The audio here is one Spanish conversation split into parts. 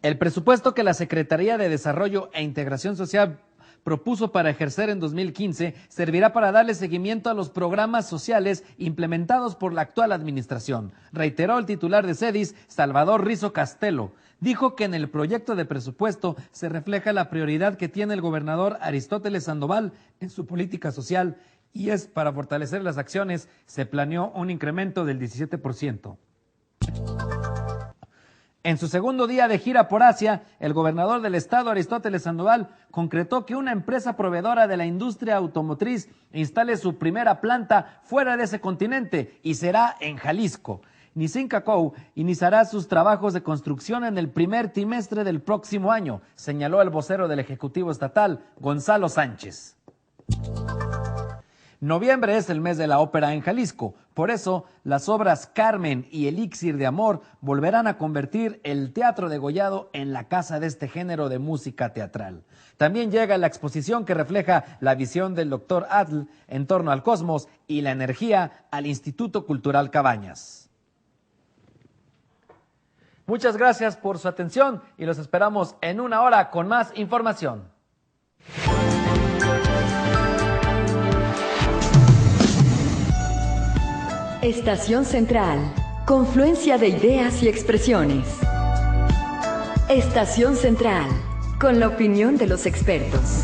El presupuesto que la Secretaría de Desarrollo e Integración Social propuso para ejercer en 2015 servirá para darle seguimiento a los programas sociales implementados por la actual administración, reiteró el titular de CEDIS, Salvador Rizo Castelo. Dijo que en el proyecto de presupuesto se refleja la prioridad que tiene el gobernador Aristóteles Sandoval en su política social y es para fortalecer las acciones, se planeó un incremento del 17%. En su segundo día de gira por Asia, el gobernador del estado, Aristóteles Sandoval, concretó que una empresa proveedora de la industria automotriz instale su primera planta fuera de ese continente y será en Jalisco. Nissin Cacao iniciará sus trabajos de construcción en el primer trimestre del próximo año, señaló el vocero del Ejecutivo Estatal, Gonzalo Sánchez. Noviembre es el mes de la ópera en Jalisco, por eso las obras Carmen y Elixir de Amor volverán a convertir el Teatro Degollado en la casa de este género de música teatral. También llega la exposición que refleja la visión del Dr. Atl en torno al cosmos y la energía al Instituto Cultural Cabañas. Muchas gracias por su atención y los esperamos en una hora con más información. Estación Central, confluencia de ideas y expresiones. Estación Central, con la opinión de los expertos.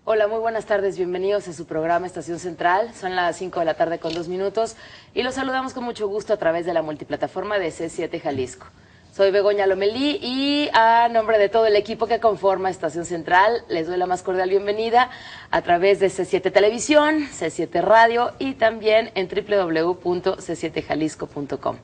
Hola, muy buenas tardes, bienvenidos a su programa Estación Central. Son las 5 de la tarde con 2 minutos y los saludamos con mucho gusto a través de la multiplataforma de C7 Jalisco. Soy Begoña Lomelí y a nombre de todo el equipo que conforma Estación Central, les doy la más cordial bienvenida a través de C7 Televisión, C7 Radio y también en www.c7jalisco.com.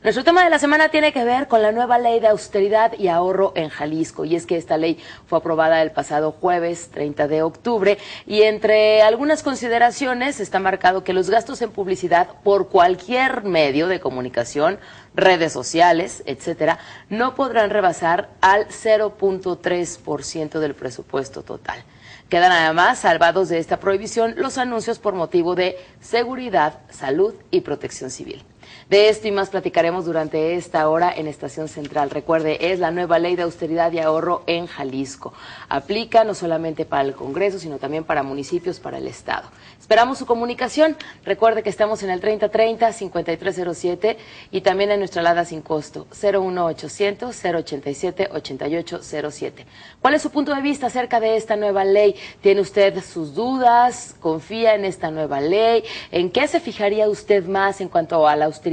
Nuestro tema de la semana tiene que ver con la nueva ley de austeridad y ahorro en Jalisco, y es que esta ley fue aprobada el pasado jueves 30 de octubre y entre algunas consideraciones está marcado que los gastos en publicidad por cualquier medio de comunicación, redes sociales, etcétera, no podrán rebasar al 0.3% del presupuesto total. Quedan además salvados de esta prohibición los anuncios por motivo de seguridad, salud y protección civil. De esto y más platicaremos durante esta hora en Estación Central. Recuerde, es la nueva ley de austeridad y ahorro en Jalisco. Aplica no solamente para el Congreso, sino también para municipios, para el Estado. Esperamos su comunicación. Recuerde que estamos en el 3030-5307 y también en nuestra alada sin costo, 01800-087-8807. ¿Cuál es su punto de vista acerca de esta nueva ley? ¿Tiene usted sus dudas? ¿Confía en esta nueva ley? ¿En qué se fijaría usted más en cuanto a la austeridad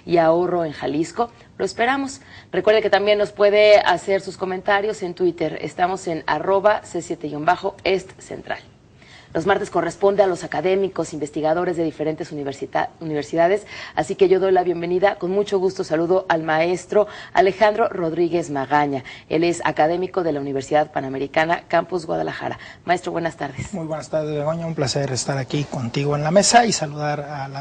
y ahorro en Jalisco? Lo esperamos. Recuerde que también nos puede hacer sus comentarios en Twitter. Estamos en @C7-Est Central. Los martes corresponde a los académicos, investigadores de diferentes universidades, así que yo doy la bienvenida, con mucho gusto saludo al maestro Alejandro Rodríguez Magaña. Él es académico de la Universidad Panamericana, Campus Guadalajara. Maestro, buenas tardes. Muy buenas tardes, Begoña, un placer estar aquí contigo en la mesa y saludar al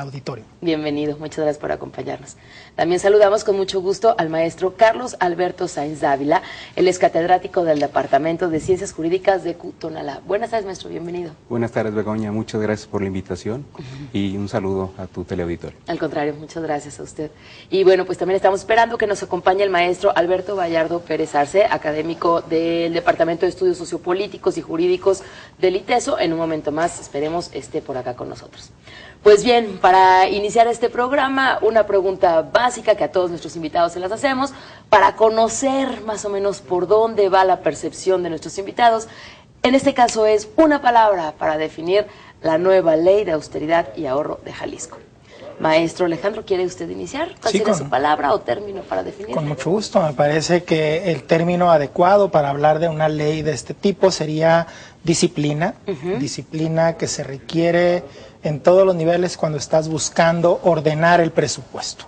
auditorio. Bienvenido, muchas gracias por acompañarnos. También saludamos con mucho gusto al maestro Carlos Alberto Sainz Dávila. Él es catedrático del Departamento de Ciencias Jurídicas de Tonalá. Buenas tardes, maestro, bienvenido. Buenas tardes, Begoña, muchas gracias por la invitación y un saludo a tu teleauditorio. Al contrario, muchas gracias a usted. Y bueno, pues también estamos esperando que nos acompañe el maestro Alberto Vallardo Pérez Arce, académico del Departamento de Estudios Sociopolíticos y Jurídicos del ITESO. En un momento más, esperemos esté por acá con nosotros. Pues bien, para iniciar este programa, una pregunta básica que a todos nuestros invitados se las hacemos, para conocer más o menos por dónde va la percepción de nuestros invitados. En este caso es una palabra para definir la nueva ley de austeridad y ahorro de Jalisco. Maestro Alejandro, ¿quiere usted iniciar? ¿Cuál sería su palabra o término para definir? Con mucho gusto. Me parece que el término adecuado para hablar de una ley de este tipo sería disciplina. Disciplina que se requiere en todos los niveles cuando estás buscando ordenar el presupuesto.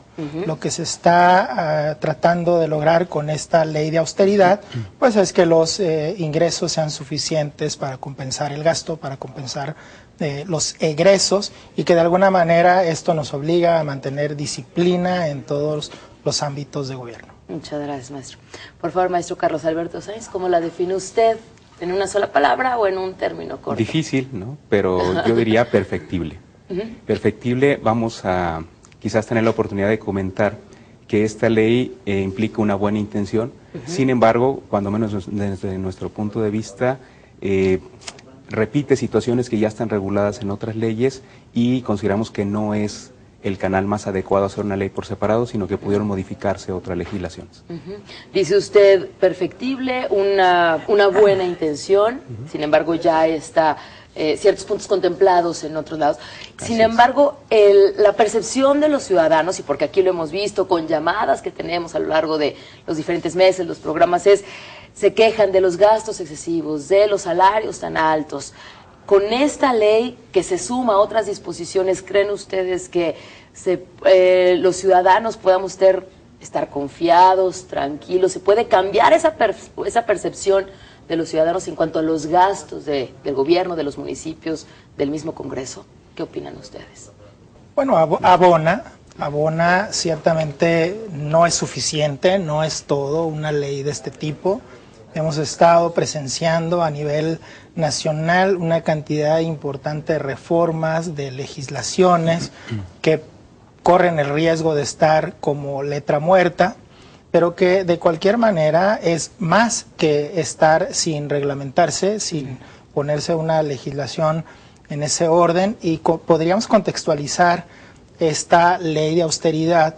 Lo que se está tratando de lograr con esta ley de austeridad, pues es que los ingresos sean suficientes para compensar el gasto, para compensar los egresos, y que de alguna manera esto nos obliga a mantener disciplina en todos los ámbitos de gobierno. Muchas gracias, maestro. Por favor, maestro Carlos Alberto Sainz, ¿cómo la define usted? ¿En una sola palabra o en un término corto? Difícil, ¿no? Pero yo diría perfectible. Perfectible, vamos a quizás tener la oportunidad de comentar que esta ley implica una buena intención. Sin embargo, cuando menos desde nuestro punto de vista, repite situaciones que ya están reguladas en otras leyes y consideramos que no es el canal más adecuado a hacer una ley por separado, sino que pudieron modificarse otras legislaciones. Dice usted, perfectible, una buena intención, sin embargo ya está ciertos puntos contemplados en otros lados. Sin embargo, la percepción de los ciudadanos, y porque aquí lo hemos visto con llamadas que tenemos a lo largo de los diferentes meses, los programas, se quejan de los gastos excesivos, de los salarios tan altos. Con esta ley que se suma a otras disposiciones, ¿creen ustedes que los ciudadanos podamos estar confiados, tranquilos? ¿Se puede cambiar esa percepción de los ciudadanos en cuanto a los gastos del gobierno, de los municipios, del mismo Congreso? ¿Qué opinan ustedes? Bueno, abona, ciertamente no es suficiente, no es todo una ley de este tipo. Hemos estado presenciando a nivel nacional una cantidad importante de reformas, de legislaciones que corren el riesgo de estar como letra muerta, pero que de cualquier manera es más que estar sin reglamentarse, sin ponerse una legislación en ese orden, y podríamos contextualizar esta ley de austeridad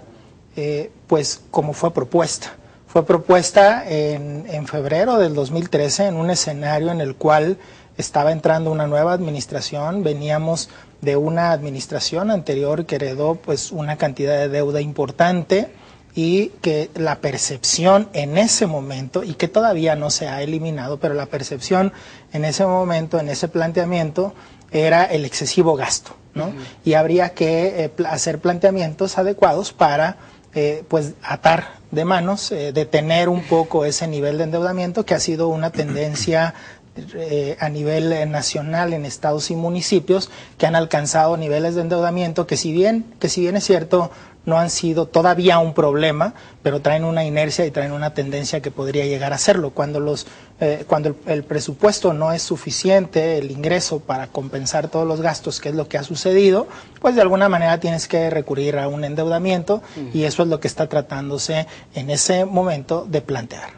pues como fue propuesta. Fue propuesta en febrero del 2013 en un escenario en el cual estaba entrando una nueva administración. Veníamos de una administración anterior que heredó pues una cantidad de deuda importante, y que la percepción en ese momento, y que todavía no se ha eliminado, pero la percepción en ese momento, en ese planteamiento, era el excesivo gasto, ¿no? Y habría que hacer planteamientos adecuados para pues atar de manos, detener un poco ese nivel de endeudamiento que ha sido una tendencia a nivel nacional en estados y municipios que han alcanzado niveles de endeudamiento que si bien es cierto no han sido todavía un problema, pero traen una inercia y traen una tendencia que podría llegar a serlo. Cuando el presupuesto no es suficiente, el ingreso para compensar todos los gastos, que es lo que ha sucedido, pues de alguna manera tienes que recurrir a un endeudamiento, y eso es lo que está tratándose en ese momento de plantear.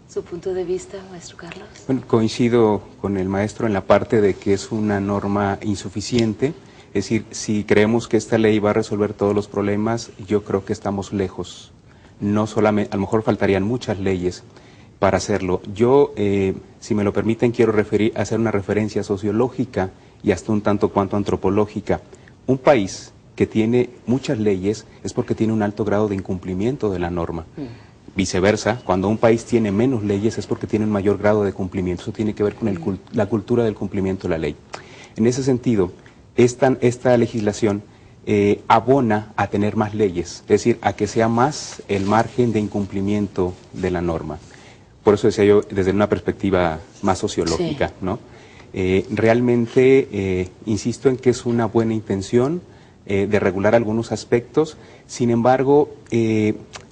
¿Su punto de vista, maestro Carlos? Bueno, coincido con el maestro en la parte de que es una norma insuficiente. Es decir, si creemos que esta ley va a resolver todos los problemas, yo creo que estamos lejos. No solamente, a lo mejor faltarían muchas leyes para hacerlo. Yo, si me lo permiten, quiero hacer una referencia sociológica y hasta un tanto cuanto antropológica. Un país que tiene muchas leyes es porque tiene un alto grado de incumplimiento de la norma. Viceversa, cuando un país tiene menos leyes es porque tiene un mayor grado de cumplimiento. Eso tiene que ver con la cultura del cumplimiento de la ley. En ese sentido, esta legislación abona a tener más leyes, es decir, a que sea más el margen de incumplimiento de la norma. Por eso decía yo, desde una perspectiva más sociológica, ¿no? Realmente, insisto en que es una buena intención de regular algunos aspectos, sin embargo,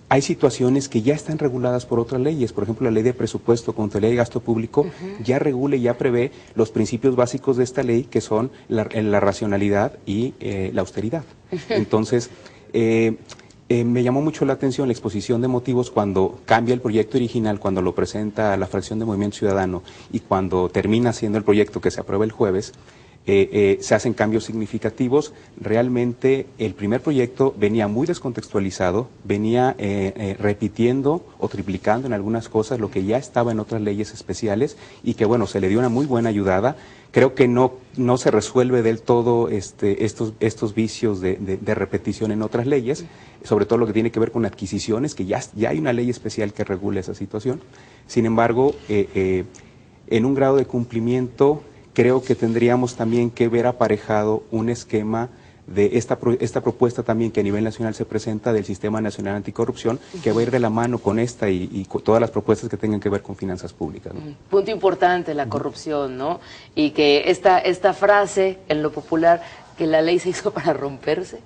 hay situaciones que ya están reguladas por otras leyes. Por ejemplo, la ley de presupuesto contra la ley de gasto público ya regula y ya prevé los principios básicos de esta ley, que son la racionalidad y la austeridad. Entonces, me llamó mucho la atención la exposición de motivos cuando cambia el proyecto original, cuando lo presenta la fracción de Movimiento Ciudadano y cuando termina siendo el proyecto que se aprueba el jueves. Se hacen cambios significativos. Realmente el primer proyecto venía muy descontextualizado, venía repitiendo o triplicando en algunas cosas lo que ya estaba en otras leyes especiales, y que bueno, se le dio una muy buena ayudada. Creo que no se resuelve del todo estos vicios de repetición en otras leyes, sobre todo lo que tiene que ver con adquisiciones, que ya hay una ley especial que regula esa situación. Sin embargo, en un grado de cumplimiento, creo que tendríamos también que ver aparejado un esquema de esta propuesta también que a nivel nacional se presenta del Sistema Nacional Anticorrupción, que va a ir de la mano con esta y con todas las propuestas que tengan que ver con finanzas públicas, ¿no? Punto importante, la corrupción, ¿no? Y que esta frase en lo popular, que la ley se hizo para romperse.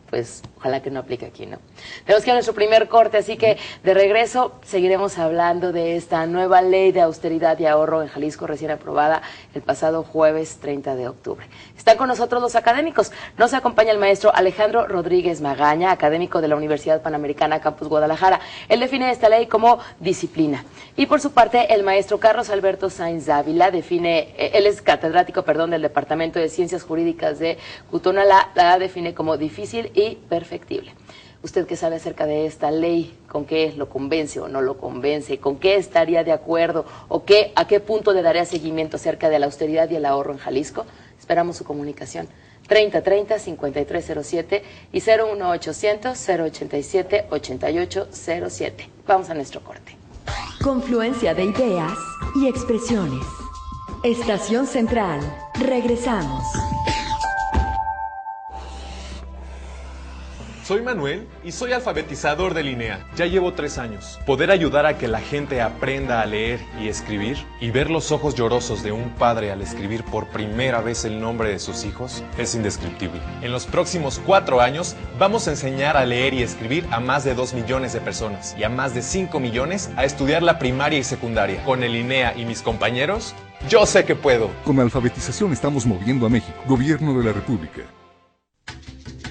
pues ojalá que no aplique aquí, ¿no? Tenemos que ir a nuestro primer corte, así que de regreso seguiremos hablando de esta nueva ley de austeridad y ahorro en Jalisco, recién aprobada el pasado jueves 30 de octubre. Están con nosotros los académicos. Nos acompaña el maestro Alejandro Rodríguez Magaña, académico de la Universidad Panamericana Campus Guadalajara. Él define esta ley como disciplina. Y por su parte, el maestro Carlos Alberto Sainz Dávila él es catedrático, del Departamento de Ciencias Jurídicas de Cutonalá, la define como difícil y perfectible. ¿Usted qué sabe acerca de esta ley? ¿Con qué lo convence o no lo convence? ¿Con qué estaría de acuerdo? ¿O a qué punto le daría seguimiento acerca de la austeridad y el ahorro en Jalisco? Esperamos su comunicación. 3030-5307 y 01800-087-8807. Vamos a nuestro corte. Confluencia de ideas y expresiones. Estación Central. Regresamos. Soy Manuel y soy alfabetizador de Linea. Ya llevo 3 años. Poder ayudar a que la gente aprenda a leer y escribir y ver los ojos llorosos de un padre al escribir por primera vez el nombre de sus hijos es indescriptible. En los próximos 4 años vamos a enseñar a leer y escribir a más de 2 millones de personas y a más de 5 millones a estudiar la primaria y secundaria. Con el Linea y mis compañeros, yo sé que puedo. Con la alfabetización estamos moviendo a México. Gobierno de la República.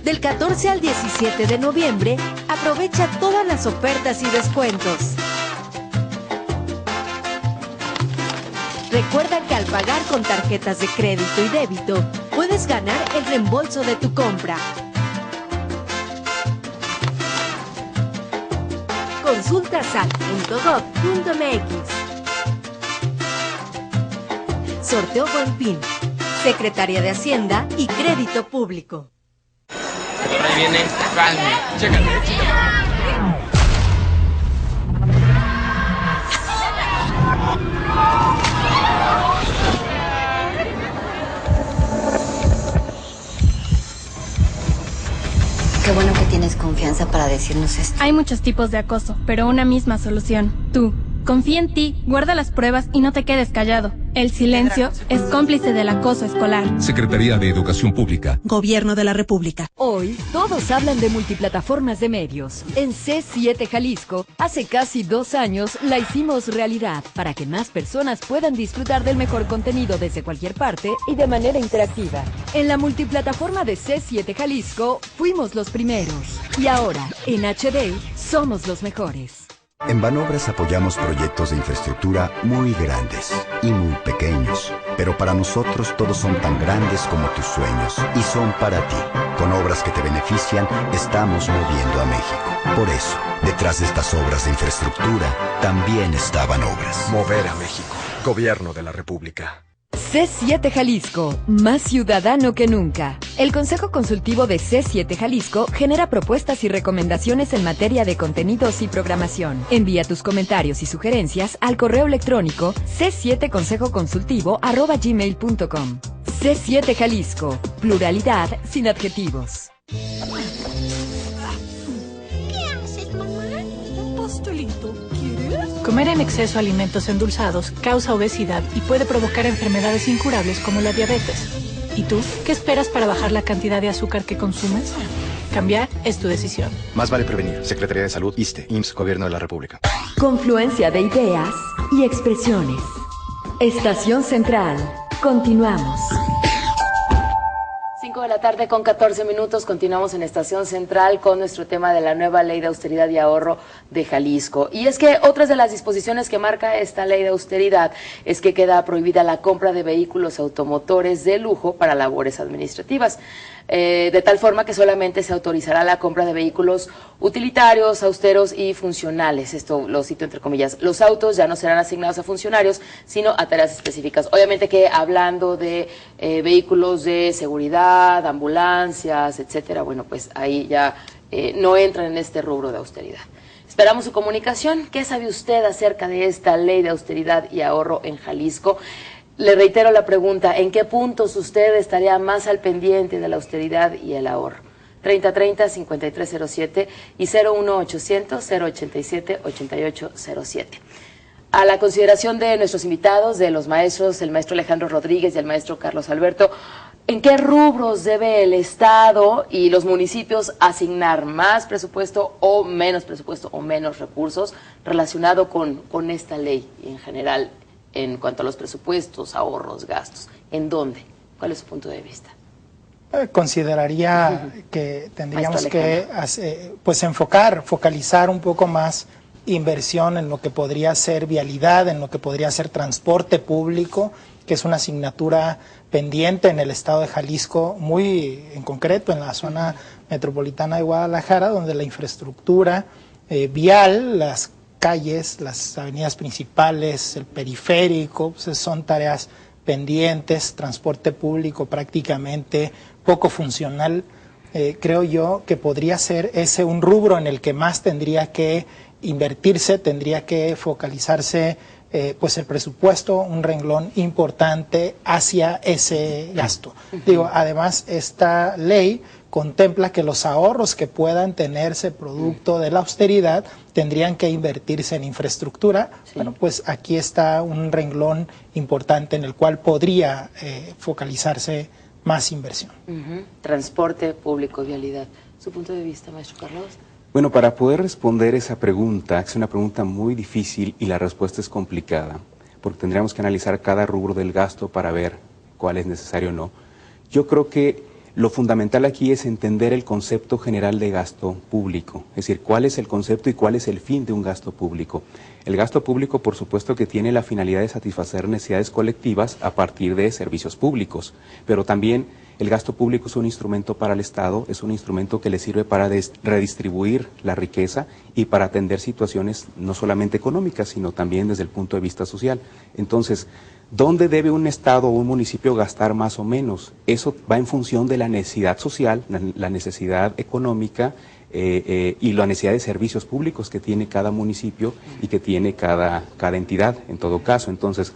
Del 14 al 17 de noviembre, aprovecha todas las ofertas y descuentos. Recuerda que al pagar con tarjetas de crédito y débito, puedes ganar el reembolso de tu compra. Consulta sat.gov.mx. Sorteo Buen Fin. Secretaría de Hacienda y Crédito Público. Ahí viene, chécate. Qué bueno que tienes confianza para decirnos esto. Hay muchos tipos de acoso, pero una misma solución. Tú. Confía en ti, guarda las pruebas y no te quedes callado. El silencio es cómplice del acoso escolar. Secretaría de Educación Pública. Gobierno de la República. Hoy, todos hablan de multiplataformas de medios. En C7 Jalisco, hace casi 2 años, la hicimos realidad para que más personas puedan disfrutar del mejor contenido desde cualquier parte y de manera interactiva. En la multiplataforma de C7 Jalisco, fuimos los primeros. Y ahora, en HD, somos los mejores. En Banobras apoyamos proyectos de infraestructura muy grandes y muy pequeños, pero para nosotros todos son tan grandes como tus sueños y son para ti. Con obras que te benefician, estamos moviendo a México. Por eso, detrás de estas obras de infraestructura, también está Banobras. Mover a México. Gobierno de la República. C7 Jalisco, más ciudadano que nunca. El Consejo Consultivo de C7 Jalisco genera propuestas y recomendaciones en materia de contenidos y programación. Envía tus comentarios y sugerencias al correo electrónico c7consejoconsultivo@gmail.com. C7 Jalisco, pluralidad sin adjetivos. ¿Qué haces, mamá? Un pastelito. Comer en exceso alimentos endulzados causa obesidad y puede provocar enfermedades incurables como la diabetes. ¿Y tú? ¿Qué esperas para bajar la cantidad de azúcar que consumes? Cambiar es tu decisión. Más vale prevenir. Secretaría de Salud, ISSSTE, IMSS, Gobierno de la República. Confluencia de ideas y expresiones. Estación Central. Continuamos. 5 de la tarde con 14 minutos, continuamos en Estación Central con nuestro tema de la nueva Ley de Austeridad y Ahorro de Jalisco. Y es que otras de las disposiciones que marca esta Ley de Austeridad es que queda prohibida la compra de vehículos automotores de lujo para labores administrativas. De tal forma que solamente se autorizará la compra de vehículos utilitarios, austeros y funcionales. Esto lo cito entre comillas. Los autos ya no serán asignados a funcionarios, sino a tareas específicas. Obviamente que hablando de vehículos de seguridad, ambulancias, etcétera, bueno, pues ahí ya no entran en este rubro de austeridad. Esperamos su comunicación. ¿Qué sabe usted acerca de esta Ley de Austeridad y Ahorro en Jalisco? Le reitero la pregunta, ¿en qué puntos usted estaría más al pendiente de la austeridad y el ahorro? 3030-5307 y 01800-087-8807. A la consideración de nuestros invitados, de los maestros, el maestro Alejandro Rodríguez y el maestro Carlos Alberto, ¿En qué rubros debe el Estado y los municipios asignar más presupuesto o menos recursos relacionado con esta ley y en general en cuanto a los presupuestos, ahorros, gastos? ¿En dónde? ¿Cuál es su punto de vista? Consideraría que tendríamos que focalizar un poco más inversión en lo que podría ser vialidad, en lo que podría ser transporte público, que es una asignatura pendiente en el estado de Jalisco, muy en concreto en la zona metropolitana de Guadalajara, donde la infraestructura vial, las calles, las avenidas principales, el periférico, pues son tareas pendientes, transporte público prácticamente poco funcional. Creo yo que podría ser ese un rubro en el que más tendría que invertirse, tendría que focalizarse pues el presupuesto, un renglón importante hacia ese gasto. Digo, además esta ley contempla que los ahorros que puedan tenerse producto de la austeridad tendrían que invertirse en infraestructura. Sí. Bueno, pues aquí está un renglón importante en el cual podría focalizarse más inversión. Transporte público, vialidad. ¿Su punto de vista, maestro Carlos? Bueno, para poder responder esa pregunta, que es una pregunta muy difícil y la respuesta es complicada, porque tendríamos que analizar cada rubro del gasto para ver cuál es necesario o no. Yo creo que lo fundamental aquí es entender el concepto general de gasto público, es decir, cuál es el concepto y cuál es el fin de un gasto público. El gasto público, por supuesto, que tiene la finalidad de satisfacer necesidades colectivas a partir de servicios públicos, pero también el gasto público es un instrumento para el Estado, es un instrumento que le sirve para redistribuir la riqueza y para atender situaciones no solamente económicas, sino también desde el punto de vista social. Entonces, ¿dónde debe un Estado o un municipio gastar más o menos? Eso va en función de la necesidad social, la necesidad económica y la necesidad de servicios públicos que tiene cada municipio y que tiene cada entidad en todo caso. Entonces,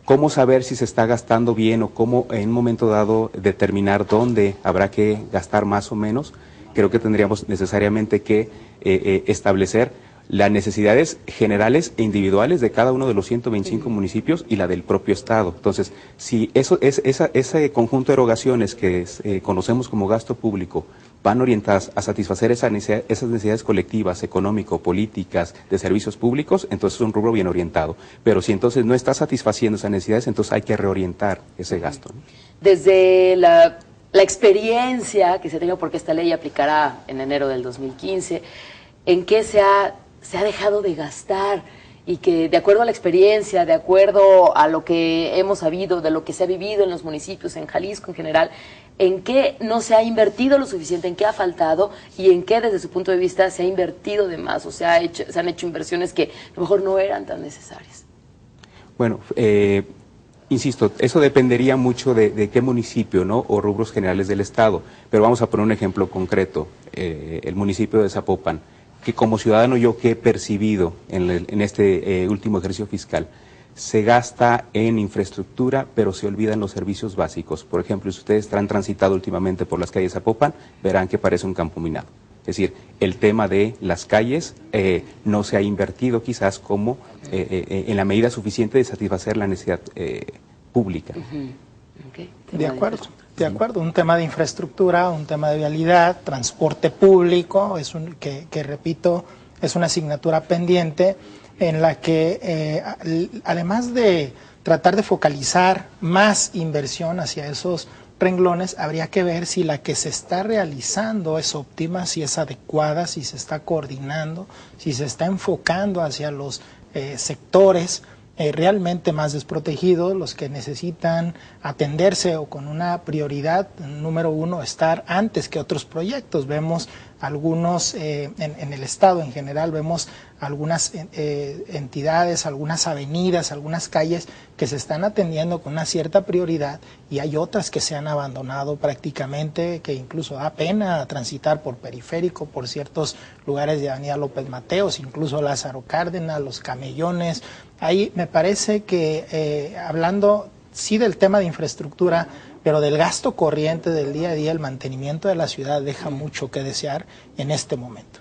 ¿cómo saber si se está gastando bien o cómo en un momento dado determinar dónde habrá que gastar más o menos? Creo que tendríamos necesariamente que establecer las necesidades generales e individuales de cada uno de los 125 municipios y la del propio Estado. Entonces, si ese conjunto de erogaciones que conocemos como gasto público van orientadas a satisfacer esas necesidades colectivas, económico-políticas, de servicios públicos, entonces es un rubro bien orientado. Pero si entonces no está satisfaciendo esas necesidades, entonces hay que reorientar ese gasto, ¿no? Desde la experiencia que se ha tenido, porque esta ley aplicará en enero del 2015, ¿en qué se ha dejado de gastar? Y que de acuerdo a la experiencia, de acuerdo a lo que hemos sabido, de lo que se ha vivido en los municipios, en Jalisco en general, ¿en qué no se ha invertido lo suficiente? ¿En qué ha faltado? ¿Y en qué desde su punto de vista se ha invertido de más? O se han hecho inversiones que a lo mejor no eran tan necesarias. Bueno, insisto, eso dependería mucho de qué municipio, ¿no? O rubros generales del Estado. Pero vamos a poner un ejemplo concreto, el municipio de Zapopan, que como ciudadano yo que he percibido en este último ejercicio fiscal, se gasta en infraestructura, pero se olvidan los servicios básicos. Por ejemplo, si ustedes han transitado últimamente por las calles de Zapopan, verán que parece un campo minado. Es decir, el tema de las calles no se ha invertido quizás como en la medida suficiente de satisfacer la necesidad pública. Okay. De acuerdo. Un tema de infraestructura, un tema de vialidad, transporte público, que repito, es una asignatura pendiente en la que además de tratar de focalizar más inversión hacia esos renglones, habría que ver si la que se está realizando es óptima, si es adecuada, si se está coordinando, si se está enfocando hacia los sectores realmente más desprotegidos, los que necesitan atenderse o con una prioridad, número uno, estar antes que otros proyectos. Vemos algunos, en el Estado en general, vemos algunas entidades, algunas avenidas, algunas calles que se están atendiendo con una cierta prioridad y hay otras que se han abandonado prácticamente, que incluso da pena transitar por periférico, por ciertos lugares de Avenida López Mateos, incluso Lázaro Cárdenas, Los Camellones. Ahí me parece que hablando sí del tema de infraestructura, pero del gasto corriente del día a día, el mantenimiento de la ciudad deja mucho que desear en este momento.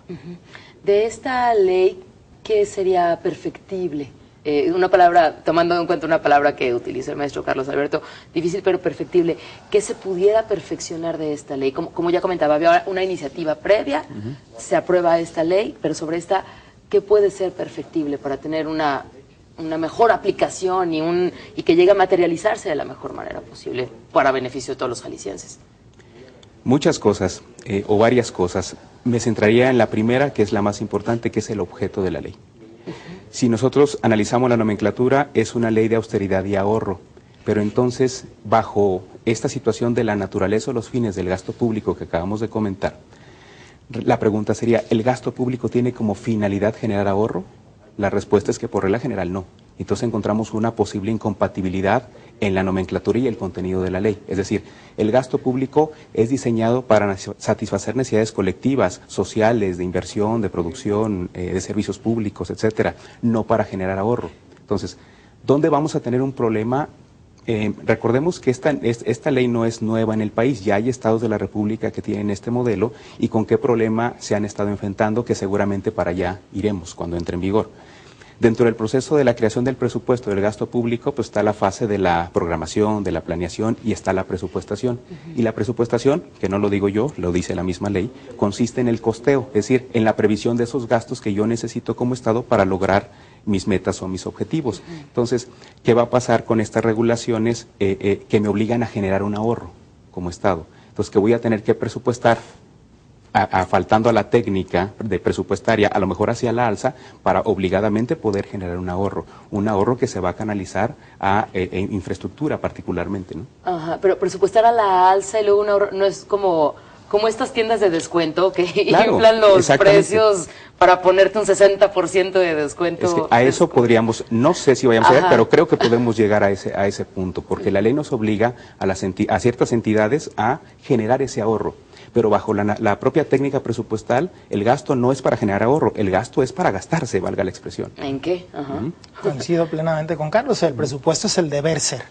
De esta ley, ¿qué sería perfectible una palabra, tomando en cuenta una palabra que utiliza el maestro Carlos Alberto, difícil pero perfectible, ¿qué se pudiera perfeccionar de esta ley? Como ya comentaba, había una iniciativa previa, se aprueba esta ley, pero sobre esta, ¿qué puede ser perfectible para tener una mejor aplicación y que llegue a materializarse de la mejor manera posible para beneficio de todos los jaliscienses? Muchas cosas, o varias cosas. Me centraría en la primera, que es la más importante, que es el objeto de la ley. Si nosotros analizamos la nomenclatura, es una ley de austeridad y ahorro, pero entonces, bajo esta situación de la naturaleza o los fines del gasto público que acabamos de comentar, la pregunta sería, ¿el gasto público tiene como finalidad generar ahorro? La respuesta es que por regla general no. Entonces encontramos una posible incompatibilidad en la nomenclatura y el contenido de la ley. Es decir, el gasto público es diseñado para satisfacer necesidades colectivas, sociales, de inversión, de producción, de servicios públicos, etcétera, no para generar ahorro. Entonces, ¿dónde vamos a tener un problema? Recordemos que esta ley no es nueva en el país, ya hay estados de la República que tienen este modelo y con qué problema se han estado enfrentando, que seguramente para allá iremos cuando entre en vigor. Dentro del proceso de la creación del presupuesto del gasto público, pues está la fase de la programación, de la planeación y está la presupuestación. Y la presupuestación, que no lo digo yo, lo dice la misma ley, consiste en el costeo, es decir, en la previsión de esos gastos que yo necesito como Estado para lograr mis metas o mis objetivos. Entonces, ¿qué va a pasar con estas regulaciones que me obligan a generar un ahorro como Estado? Entonces, que voy a tener que presupuestar faltando a la técnica de presupuestaria, a lo mejor hacia la alza, para obligadamente poder generar un ahorro que se va a canalizar a infraestructura particularmente, ¿no? Ajá, pero presupuestar a la alza y luego un ahorro no es como estas tiendas de descuento que inflan los precios para ponerte un 60% de descuento. Es que a eso podríamos, no sé si vayamos a ver, pero creo que podemos llegar a ese punto, porque la ley nos obliga a ciertas entidades a generar ese ahorro. Pero bajo la propia técnica presupuestal, el gasto no es para generar ahorro, el gasto es para gastarse, valga la expresión. ¿En qué? Coincido plenamente con Carlos, el presupuesto es el deber ser.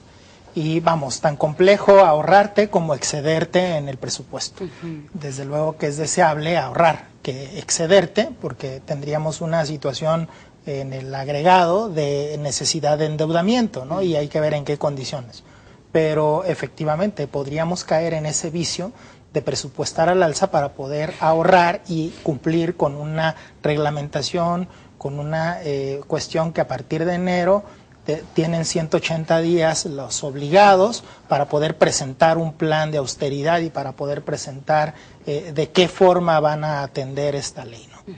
Y vamos, tan complejo ahorrarte como excederte en el presupuesto. Desde luego que es deseable ahorrar que excederte, porque tendríamos una situación en el agregado de necesidad de endeudamiento, ¿no? Y hay que ver en qué condiciones. Pero efectivamente podríamos caer en ese vicio de presupuestar al alza para poder ahorrar y cumplir con una reglamentación, con una cuestión que a partir de enero tienen 180 días los obligados para poder presentar un plan de austeridad y para poder presentar de qué forma van a atender esta ley, ¿no?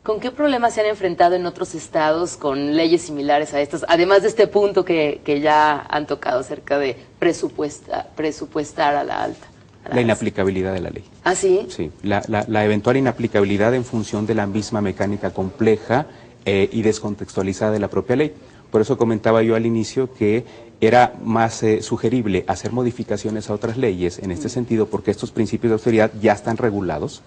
¿Con qué problemas se han enfrentado en otros estados con leyes similares a estas? Además de este punto que ya han tocado acerca de presupuestar a la alta. La inaplicabilidad de la ley. ¿Ah, sí? Sí, la eventual inaplicabilidad en función de la misma mecánica compleja y descontextualizada de la propia ley. Por eso comentaba yo al inicio que era más sugerible hacer modificaciones a otras leyes en este sentido, porque estos principios de austeridad ya están regulados,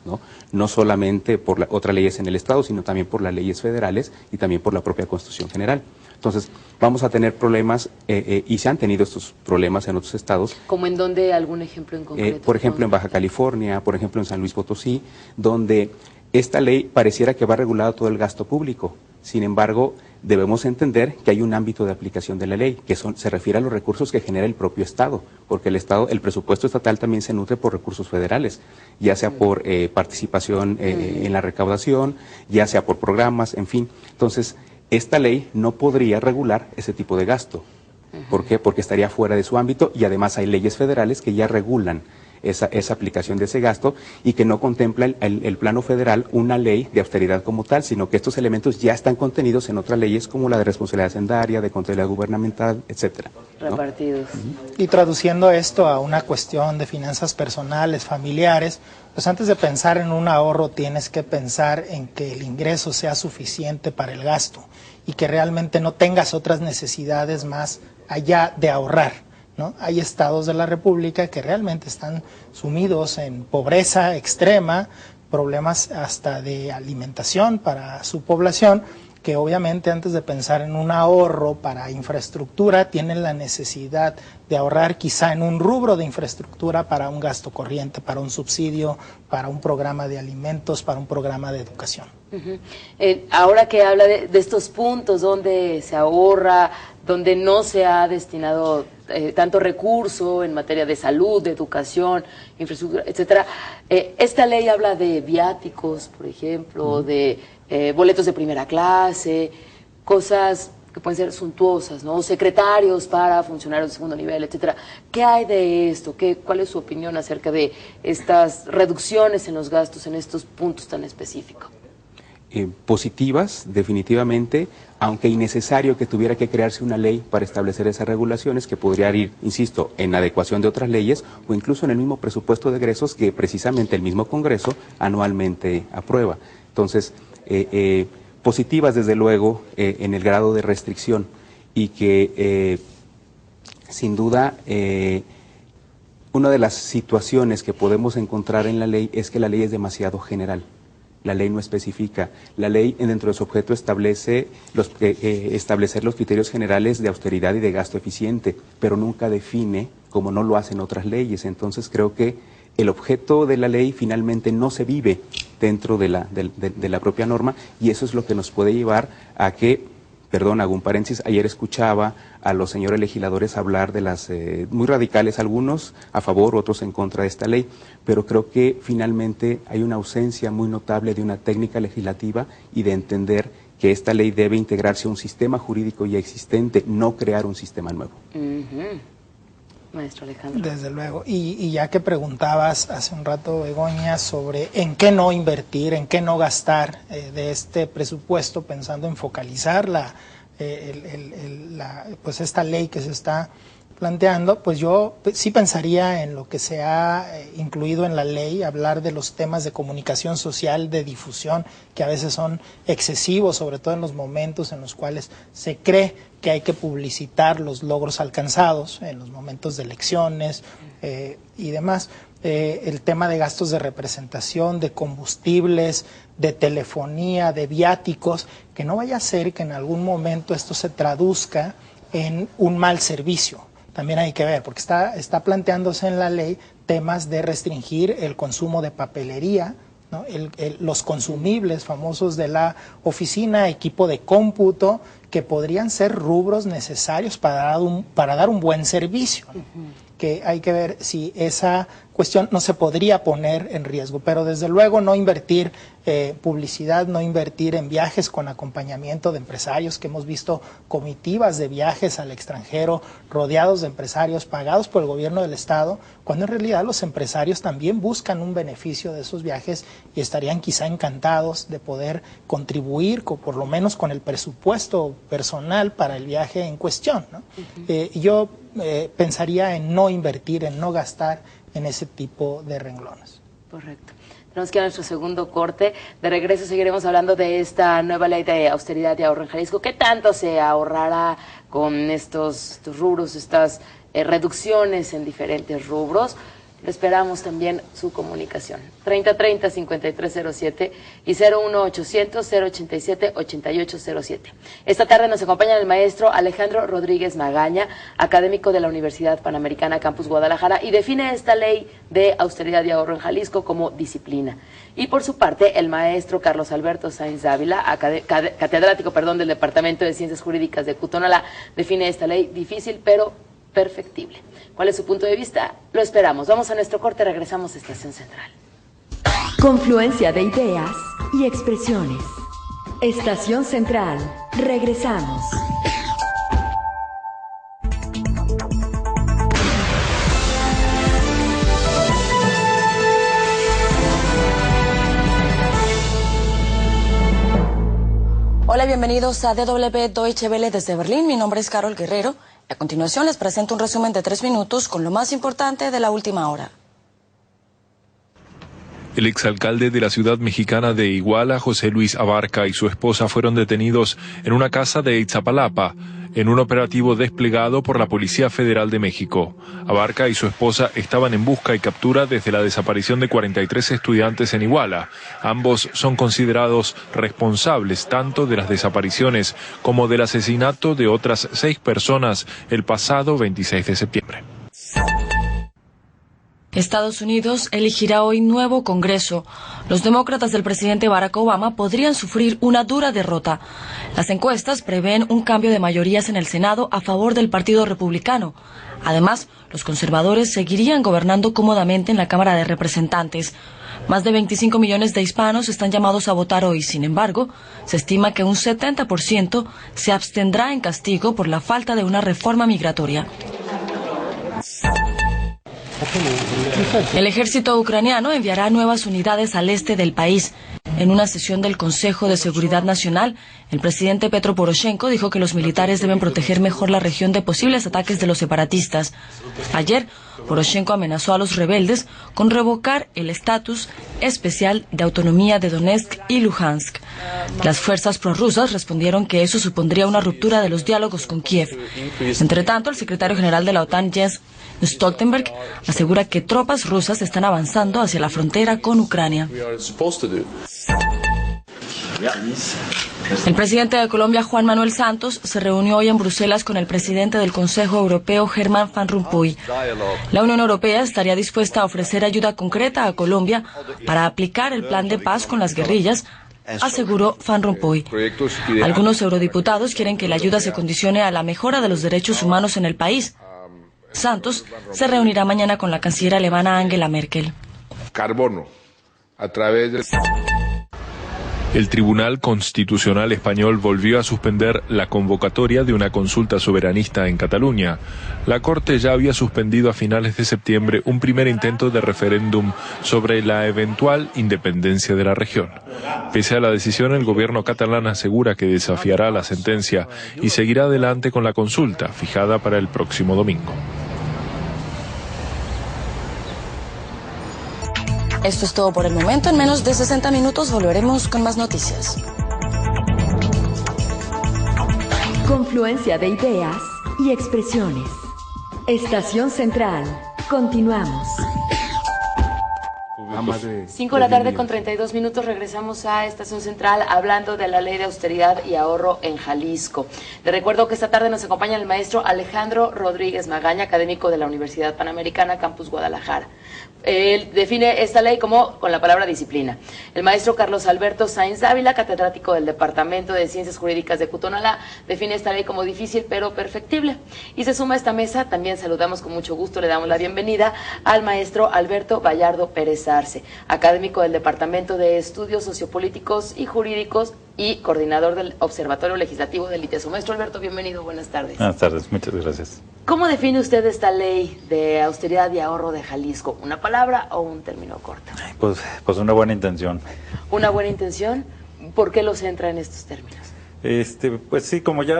no solamente por otras leyes en el Estado, sino también por las leyes federales y también por la propia Constitución General. Entonces, vamos a tener problemas, y se han tenido estos problemas en otros estados. ¿Como en dónde? ¿Algún ejemplo en concreto? Por ejemplo, en Baja California, por ejemplo, en San Luis Potosí, donde esta ley pareciera que va regulado todo el gasto público. Sin embargo, debemos entender que hay un ámbito de aplicación de la ley, que se refiere a los recursos que genera el propio Estado, porque el presupuesto estatal también se nutre por recursos federales, ya sea por participación en la recaudación, ya sea por programas, en fin. Entonces, esta ley no podría regular ese tipo de gasto. ¿Por qué? Porque estaría fuera de su ámbito y además hay leyes federales que ya regulan esa aplicación de ese gasto y que no contempla el plano federal una ley de austeridad como tal, sino que estos elementos ya están contenidos en otras leyes como la de responsabilidad hacendaria, de contabilidad gubernamental, etcétera, ¿no? Repartidos. Y traduciendo esto a una cuestión de finanzas personales, familiares, pues antes de pensar en un ahorro tienes que pensar en que el ingreso sea suficiente para el gasto y que realmente no tengas otras necesidades más allá de ahorrar, ¿no? Hay estados de la República que realmente están sumidos en pobreza extrema, problemas hasta de alimentación para su población, que obviamente antes de pensar en un ahorro para infraestructura tienen la necesidad de ahorrar quizá en un rubro de infraestructura para un gasto corriente, para un subsidio, para un programa de alimentos, para un programa de educación. Ahora que habla de estos puntos donde se ahorra, donde no se ha destinado tanto recurso en materia de salud, de educación, infraestructura, etcétera, esta ley habla de viáticos, por ejemplo, de boletos de primera clase, cosas que pueden ser suntuosas, ¿no? Secretarios para funcionarios de segundo nivel, etcétera. ¿Qué hay de esto? ¿Cuál es su opinión acerca de estas reducciones en los gastos en estos puntos tan específicos? Positivas, definitivamente, aunque innecesario que tuviera que crearse una ley para establecer esas regulaciones que podrían ir, insisto, en adecuación de otras leyes o incluso en el mismo presupuesto de egresos que precisamente el mismo Congreso anualmente aprueba. Entonces, positivas desde luego en el grado de restricción y que sin duda una de las situaciones que podemos encontrar en la ley es que la ley es demasiado general. La ley no especifica. La ley dentro de su objeto establece establecer los criterios generales de austeridad y de gasto eficiente, pero nunca define, como no lo hacen otras leyes. Entonces creo que el objeto de la ley finalmente no se vive dentro de la propia norma y eso es lo que nos puede llevar a que, perdón, hago un paréntesis, ayer escuchaba a los señores legisladores hablar de las muy radicales, algunos a favor, otros en contra de esta ley, pero creo que finalmente hay una ausencia muy notable de una técnica legislativa y de entender que esta ley debe integrarse a un sistema jurídico ya existente, no crear un sistema nuevo. Maestro Alejandro. Desde luego, y ya que preguntabas hace un rato, Begoña, sobre en qué no invertir, en qué no gastar de este presupuesto, pensando en focalizar pues esta ley que se está planteando, pues yo sí pensaría en lo que se ha incluido en la ley, hablar de los temas de comunicación social, de difusión, que a veces son excesivos, sobre todo en los momentos en los cuales se cree que hay que publicitar los logros alcanzados, en los momentos de elecciones y demás. El tema de gastos de representación, de combustibles, de telefonía, de viáticos, que no vaya a ser que en algún momento esto se traduzca en un mal servicio. También hay que ver, porque está planteándose en la ley temas de restringir el consumo de papelería, ¿no? Los consumibles famosos de la oficina, equipo de cómputo, que podrían ser rubros necesarios para dar un buen servicio, ¿no? Que hay que ver si esa cuestión no se podría poner en riesgo, pero desde luego no invertir publicidad, no invertir en viajes con acompañamiento de empresarios, que hemos visto comitivas de viajes al extranjero rodeados de empresarios pagados por el gobierno del estado, cuando en realidad los empresarios también buscan un beneficio de esos viajes y estarían quizá encantados de poder contribuir por lo menos con el presupuesto personal para el viaje en cuestión, ¿no? Yo pensaría en no invertir, en no gastar en ese tipo de renglones. Correcto. Tenemos que ir a nuestro segundo corte. De regreso seguiremos hablando de esta nueva ley de austeridad y ahorro en Jalisco. ¿Qué tanto se ahorrará con estos rubros, estas reducciones en diferentes rubros? Esperamos también su comunicación. 3030-5307 y 01800-087-8807. Esta tarde nos acompaña el maestro Alejandro Rodríguez Magaña, académico de la Universidad Panamericana Campus Guadalajara, y define esta ley de austeridad y ahorro en Jalisco como disciplina. Y por su parte, el maestro Carlos Alberto Sainz Dávila, catedrático del Departamento de Ciencias Jurídicas de Cutonalá, define esta ley difícil pero perfectible. ¿Cuál es su punto de vista? Lo esperamos. Vamos a nuestro corte, regresamos a Estación Central. Confluencia de ideas y expresiones. Estación Central. Regresamos. Hola, bienvenidos a DW Deutsche Welle desde Berlín. Mi nombre es Carol Guerrero. A continuación les presento un resumen de 3 minutos con lo más importante de la última hora. El exalcalde de la ciudad mexicana de Iguala, José Luis Abarca, y su esposa fueron detenidos en una casa de Iztapalapa, en un operativo desplegado por la Policía Federal de México. Abarca y su esposa estaban en busca y captura desde la desaparición de 43 estudiantes en Iguala. Ambos son considerados responsables tanto de las desapariciones como del asesinato de otras 6 personas el pasado 26 de septiembre. Estados Unidos elegirá hoy nuevo Congreso. los demócratas del presidente Barack Obama podrían sufrir una dura derrota. Las encuestas prevén un cambio de mayorías en el Senado a favor del Partido Republicano. Además, los conservadores seguirían gobernando cómodamente en la Cámara de Representantes. Más de 25 millones de hispanos están llamados a votar hoy. Sin embargo, se estima que un 70% se abstendrá en castigo por la falta de una reforma migratoria. El ejército ucraniano enviará nuevas unidades al este del país. En una sesión del Consejo de Seguridad Nacional, el presidente Petro Poroshenko dijo que los militares deben proteger mejor la región de posibles ataques de los separatistas. Ayer, Poroshenko amenazó a los rebeldes con revocar el estatus especial de autonomía de Donetsk y Luhansk. Las fuerzas prorrusas respondieron que eso supondría una ruptura de los diálogos con Kiev. Entre tanto, el secretario general de la OTAN, Jens Stoltenberg, asegura que tropas rusas están avanzando hacia la frontera con Ucrania. El presidente de Colombia, Juan Manuel Santos, se reunió hoy en Bruselas con el presidente del Consejo Europeo, Herman Van Rompuy. La Unión Europea estaría dispuesta a ofrecer ayuda concreta a Colombia para aplicar el plan de paz con las guerrillas, aseguró Van Rompuy. Algunos eurodiputados quieren que la ayuda se condicione a la mejora de los derechos humanos en el país. Santos se reunirá mañana con la canciller alemana Angela Merkel. Carbono, a través de... El Tribunal Constitucional Español volvió a suspender la convocatoria de una consulta soberanista en Cataluña. La Corte ya había suspendido a finales de septiembre un primer intento de referéndum sobre la eventual independencia de la región. Pese a la decisión, el gobierno catalán asegura que desafiará la sentencia y seguirá adelante con la consulta, fijada para el próximo domingo. Esto es todo por el momento. En menos de 60 minutos volveremos con más noticias. Confluencia de ideas y expresiones. Estación Central. Continuamos. 5 de la tarde con 32 minutos, regresamos a Estación Central hablando de la ley de austeridad y ahorro en Jalisco. Le recuerdo que esta tarde nos acompaña el maestro Alejandro Rodríguez Magaña, académico de la Universidad Panamericana, Campus Guadalajara. Él define esta ley como con la palabra disciplina. El maestro Carlos Alberto Sainz Dávila, catedrático del Departamento de Ciencias Jurídicas de Cutonalá, define esta ley como difícil pero perfectible. Y se suma a esta mesa, también saludamos con mucho gusto, le damos la bienvenida al maestro Alberto Vallardo Pérez Arce, académico del Departamento de Estudios Sociopolíticos y Jurídicos y coordinador del Observatorio Legislativo del ITESO. Maestro Alberto, bienvenido, buenas tardes. Buenas tardes, muchas gracias. ¿Cómo define usted esta ley de austeridad y ahorro de Jalisco? ¿Una palabra o un término corto? Pues una buena intención. ¿Una buena intención? ¿Por qué lo centra en estos términos? Pues sí, como ya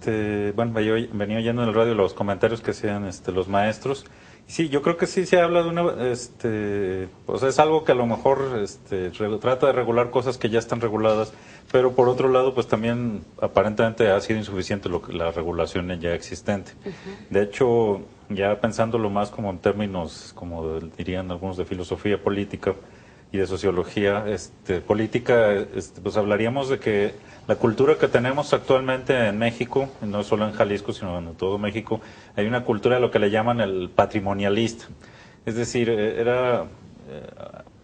venía oyendo en el radio los comentarios que hacían los maestros. Sí, yo creo que sí se habla de una, pues es algo que a lo mejor trata de regular cosas que ya están reguladas, pero por otro lado, pues también aparentemente ha sido insuficiente la regulación ya existente. De hecho, ya pensándolo más como en términos, como dirían algunos de filosofía política y de sociología política, pues hablaríamos de que la cultura que tenemos actualmente en México, no solo en Jalisco, sino en todo México, hay una cultura de lo que le llaman el patrimonialista. Es decir,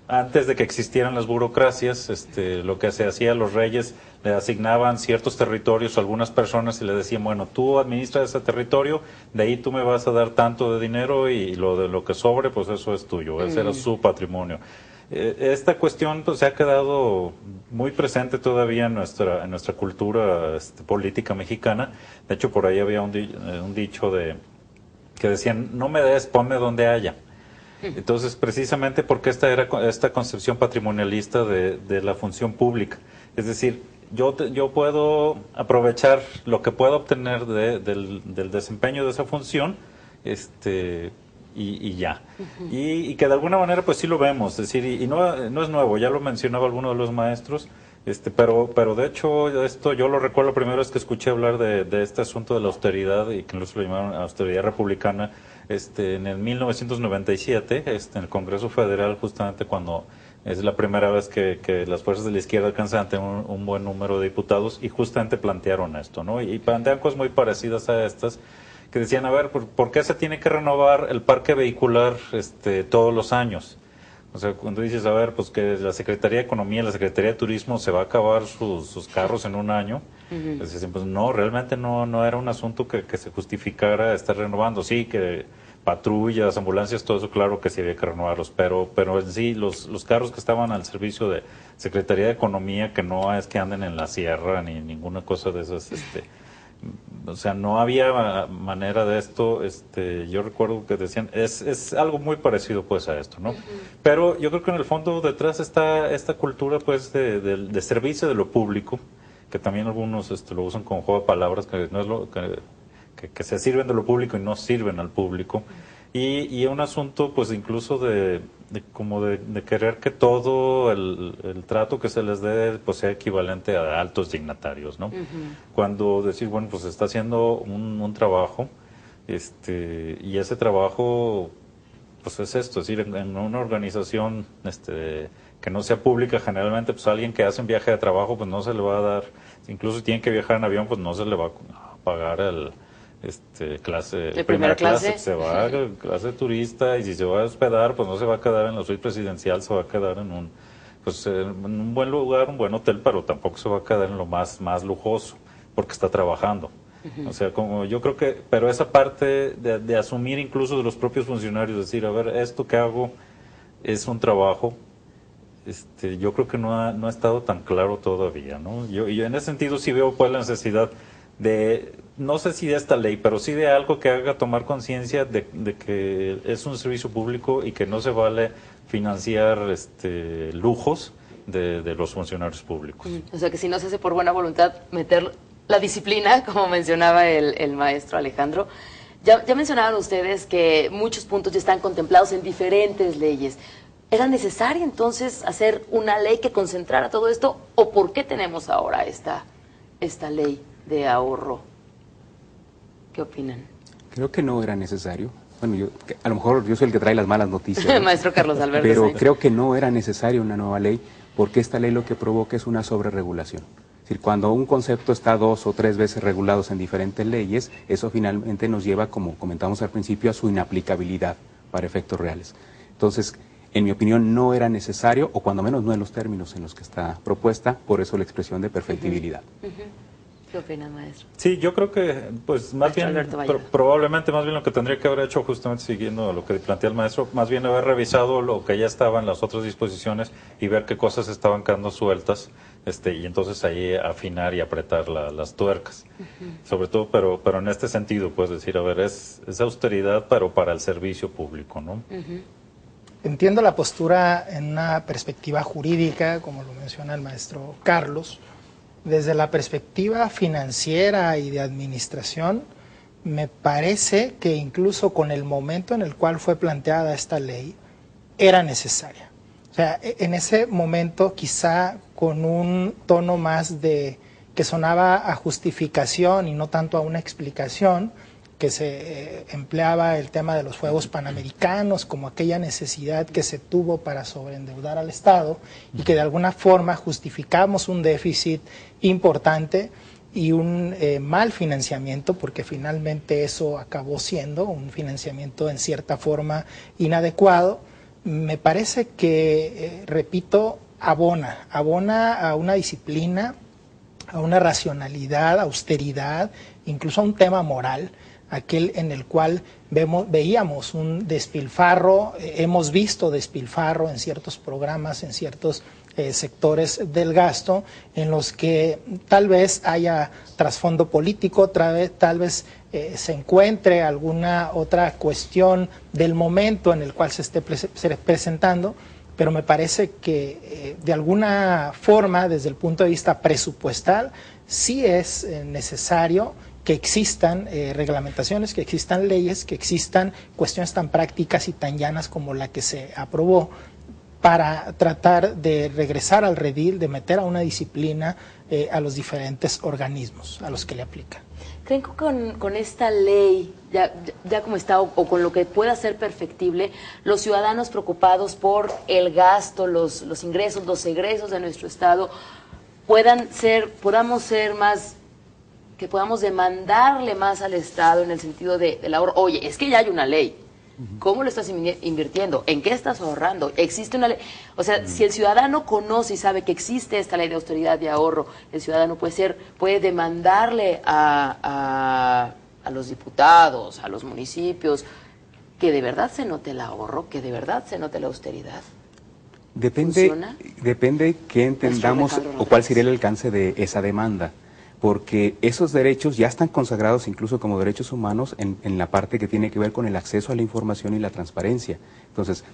antes de que existieran las burocracias, lo que se hacía, los reyes le asignaban ciertos territorios a algunas personas y le decían, bueno, tú administras ese territorio, de ahí tú me vas a dar tanto de dinero y lo que sobre, pues eso es tuyo, ese era su patrimonio. Esta cuestión pues, se ha quedado muy presente todavía en nuestra cultura política mexicana. De hecho, por ahí había un dicho que decían, no me des, ponme donde haya. Entonces, precisamente porque esta concepción patrimonialista de la función pública. Es decir, yo puedo aprovechar lo que puedo obtener del desempeño de esa función, y ya. Y que de alguna manera pues sí lo vemos, es decir, y no es nuevo, ya lo mencionaba alguno de los maestros, pero de hecho esto yo lo recuerdo la primera vez que escuché hablar de este asunto de la austeridad, y que incluso lo llamaron austeridad republicana, en el 1997, en el Congreso Federal, justamente cuando es la primera vez que las fuerzas de la izquierda alcanzan ante un buen número de diputados, y justamente plantearon esto, ¿no? Y plantean cosas muy parecidas a estas, que decían, a ver, ¿por qué se tiene que renovar el parque vehicular todos los años? O sea, cuando dices, a ver, pues que la Secretaría de Economía, la Secretaría de Turismo se va a acabar sus carros en un año, pues no, realmente no era un asunto que se justificara estar renovando. Sí, que patrullas, ambulancias, todo eso, claro que sí había que renovarlos, pero en sí, los carros que estaban al servicio de Secretaría de Economía, que no es que anden en la sierra ni ninguna cosa de esas, o sea, no había manera de esto. Yo recuerdo que decían, es algo muy parecido pues a esto, ¿no? Pero yo creo que en el fondo detrás está esta cultura pues de servicio de lo público, que también algunos lo usan con juego de palabras, que no es lo que se sirven de lo público y no sirven al público, y un asunto pues incluso de querer que todo el trato que se les dé pues sea equivalente a altos dignatarios, ¿no? Cuando decir, bueno, pues se está haciendo un trabajo, y ese trabajo pues es esto, es decir, en una organización que no sea pública, generalmente pues alguien que hace un viaje de trabajo pues no se le va a dar, incluso si tiene que viajar en avión pues no se le va a pagar clase de primera clase, se va a clase turista, y si se va a hospedar pues no se va a quedar en la suite presidencial, se va a quedar en un buen lugar, un buen hotel, pero tampoco se va a quedar en lo más lujoso porque está trabajando. O sea, como yo creo que, pero esa parte de asumir incluso de los propios funcionarios, decir, a ver, esto que hago es un trabajo, yo creo que no ha estado tan claro todavía, ¿no? Yo en ese sentido sí veo pues la necesidad de, no sé si de esta ley, pero sí de algo que haga tomar conciencia de que es un servicio público y que no se vale financiar lujos de los funcionarios públicos. O sea, que si no se hace por buena voluntad meter la disciplina, como mencionaba el maestro Alejandro. Ya mencionaban ustedes que muchos puntos ya están contemplados en diferentes leyes. ¿Era necesario entonces hacer una ley que concentrara todo esto? ¿O por qué tenemos ahora esta ley de ahorro? ¿Qué opinan? Creo que no era necesario. Bueno, a lo mejor yo soy el que trae las malas noticias, ¿no? Maestro Carlos Alberto. Pero creo que no era necesario una nueva ley, porque esta ley lo que provoca es una sobreregulación. Es decir, cuando un concepto está 2 o 3 veces regulados en diferentes leyes, eso finalmente nos lleva, como comentamos al principio, a su inaplicabilidad para efectos reales. Entonces, en mi opinión, no era necesario, o cuando menos no en los términos en los que está propuesta, por eso la expresión de perfectibilidad. ¿Qué opina, maestro? Sí, yo creo que, pues, más bien, probablemente más bien lo que tendría que haber hecho, justamente siguiendo lo que plantea el maestro, más bien haber revisado lo que ya estaba en las otras disposiciones y ver qué cosas estaban quedando sueltas, y entonces ahí afinar y apretar las tuercas. Sobre todo, pero en este sentido, pues, decir, a ver, es austeridad, pero para el servicio público, ¿no? Entiendo la postura en una perspectiva jurídica, como lo menciona el maestro Carlos. Desde la perspectiva financiera y de administración, me parece que incluso con el momento en el cual fue planteada esta ley, era necesaria. O sea, en ese momento quizá con un tono más que sonaba a justificación y no tanto a una explicación, que se empleaba el tema de los Juegos Panamericanos como aquella necesidad que se tuvo para sobreendeudar al Estado y que de alguna forma justificamos un déficit importante y un mal financiamiento, porque finalmente eso acabó siendo un financiamiento en cierta forma inadecuado. Me parece que, repito, abona a una disciplina, a una racionalidad, austeridad, incluso a un tema moral, aquel en el cual veíamos un despilfarro, hemos visto despilfarro en ciertos programas, en ciertos sectores del gasto, en los que tal vez haya trasfondo político, tal vez se encuentre alguna otra cuestión del momento en el cual se esté presentando, pero me parece que de alguna forma, desde el punto de vista presupuestal, sí es necesario que existan reglamentaciones, que existan leyes, que existan cuestiones tan prácticas y tan llanas como la que se aprobó para tratar de regresar al redil, de meter a una disciplina a los diferentes organismos a los que le aplican. ¿Creen que con esta ley, ya como está, o con lo que pueda ser perfectible, los ciudadanos preocupados por el gasto, los ingresos, los egresos de nuestro Estado, podamos ser más, que podamos demandarle más al Estado en el sentido del ahorro? Oye, es que ya hay una ley, ¿Cómo lo estás invirtiendo? ¿En qué estás ahorrando? Existe una ley. O sea, si el ciudadano conoce y sabe que existe esta ley de austeridad y ahorro, el ciudadano puede demandarle a los diputados, a los municipios, que de verdad se note el ahorro, que de verdad se note la austeridad. Depende qué entendamos o cuál sería el alcance de esa demanda, porque esos derechos ya están consagrados incluso como derechos humanos en la parte que tiene que ver con el acceso a la información y la transparencia. Entonces,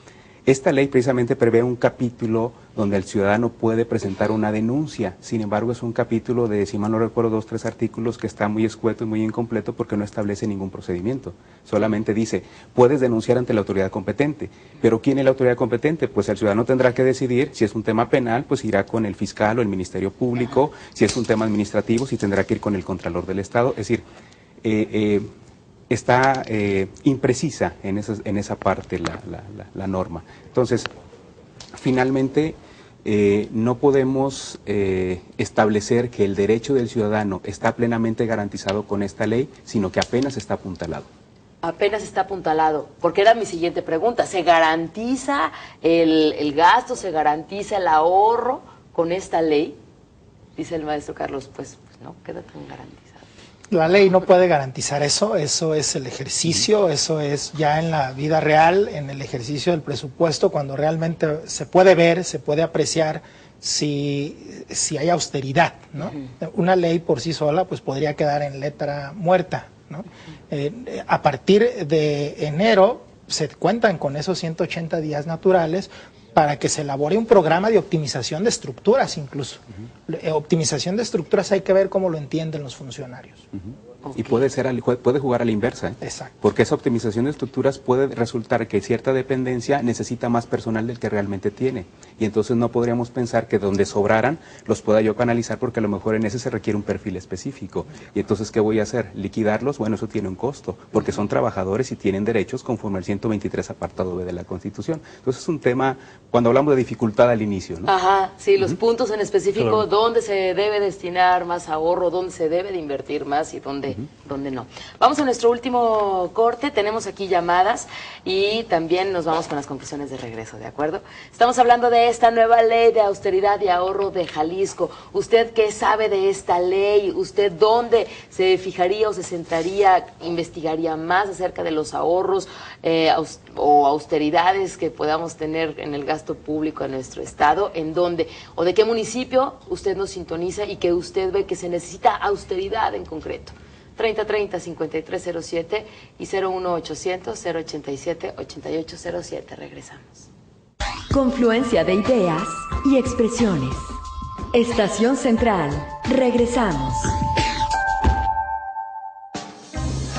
esta ley precisamente prevé un capítulo donde el ciudadano puede presentar una denuncia. Sin embargo, es un capítulo de, si mal no recuerdo, 2 o 3 artículos que está muy escueto y muy incompleto porque no establece ningún procedimiento. Solamente dice, puedes denunciar ante la autoridad competente. Pero ¿quién es la autoridad competente? Pues el ciudadano tendrá que decidir. Si es un tema penal, pues irá con el fiscal o el Ministerio Público. Si es un tema administrativo, sí tendrá que ir con el Contralor del Estado. Es decir, está imprecisa en esa parte la norma. Entonces, finalmente, no podemos establecer que el derecho del ciudadano está plenamente garantizado con esta ley, sino que apenas está apuntalado. Apenas está apuntalado, porque era mi siguiente pregunta. ¿Se garantiza el gasto, se garantiza el ahorro con esta ley? Dice el maestro Carlos, pues no queda tan garantizado. La ley no puede garantizar eso es el ejercicio, eso es ya en la vida real, en el ejercicio del presupuesto, cuando realmente se puede ver, se puede apreciar si hay austeridad, ¿no? Una ley por sí sola pues podría quedar en letra muerta, ¿no? A partir de enero se cuentan con esos 180 días naturales para que se elabore un programa de optimización de estructuras incluso. Optimización de estructuras hay que ver cómo lo entienden los funcionarios. Y puede jugar a la inversa, ¿eh? Exacto. Porque esa optimización de estructuras puede resultar que cierta dependencia necesita más personal del que realmente tiene. Y entonces no podríamos pensar que donde sobraran los pueda yo canalizar porque a lo mejor en ese se requiere un perfil específico. Y entonces, ¿qué voy a hacer? ¿Liquidarlos? Bueno, eso tiene un costo, porque son trabajadores y tienen derechos conforme al 123 apartado B de la Constitución. Entonces es un tema, cuando hablamos de dificultad al inicio, ¿no? Ajá, sí, los puntos en específico, claro. Dónde se debe destinar más ahorro, dónde se debe de invertir más y dónde no. Vamos a nuestro último corte, tenemos aquí llamadas y también nos vamos con las conclusiones de regreso, ¿de acuerdo? Estamos hablando de esta nueva ley de austeridad y ahorro de Jalisco. ¿Usted qué sabe de esta ley? ¿Usted dónde se fijaría o se centraría, investigaría más acerca de los ahorros o austeridades que podamos tener en el gasto público en nuestro estado? ¿En dónde o de qué municipio usted nos sintoniza y que usted ve que se necesita austeridad en concreto? 3030-5307 y 01800-087-8807. Regresamos. Confluencia de ideas y expresiones. Estación Central. Regresamos.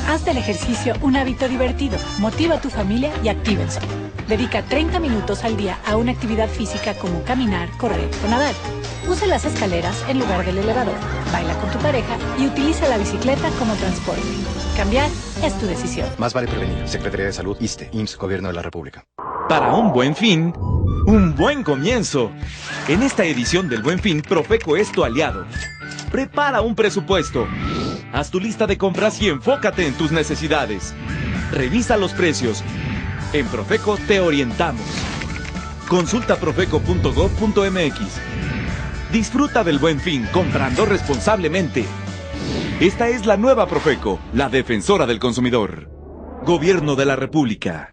Haz del ejercicio un hábito divertido. Motiva a tu familia y actívense. Dedica 30 minutos al día a una actividad física como caminar, correr o nadar. Usa las escaleras en lugar del elevador. Baila con tu pareja y utiliza la bicicleta como transporte. Cambiar es tu decisión. Más vale prevenir. Secretaría de Salud, ISSSTE, IMSS, Gobierno de la República. Para un buen fin, un buen comienzo. En esta edición del Buen Fin, Profeco es tu aliado. Prepara un presupuesto. Haz tu lista de compras y enfócate en tus necesidades. Revisa los precios. En Profeco te orientamos. Consulta profeco.gov.mx. Disfruta del Buen Fin comprando responsablemente. Esta es la nueva Profeco, la defensora del consumidor. Gobierno de la República.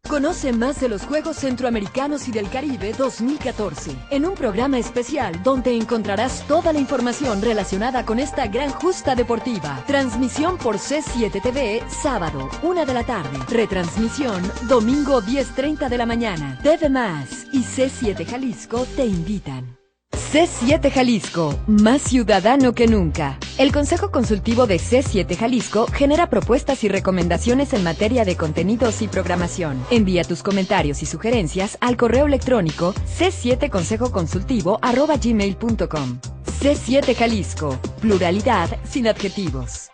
Conoce más de los Juegos Centroamericanos y del Caribe 2014 en un programa especial donde encontrarás toda la información relacionada con esta gran justa deportiva. Transmisión por C7 TV, sábado, 1 de la tarde. Retransmisión, domingo, 10:30 de la mañana. TV Más y C7 Jalisco te invitan. C7 Jalisco, más ciudadano que nunca. El Consejo Consultivo de C7 Jalisco genera propuestas y recomendaciones en materia de contenidos y programación. Envía tus comentarios y sugerencias al correo electrónico c7consejoconsultivo@gmail.com. C7 Jalisco, pluralidad sin adjetivos.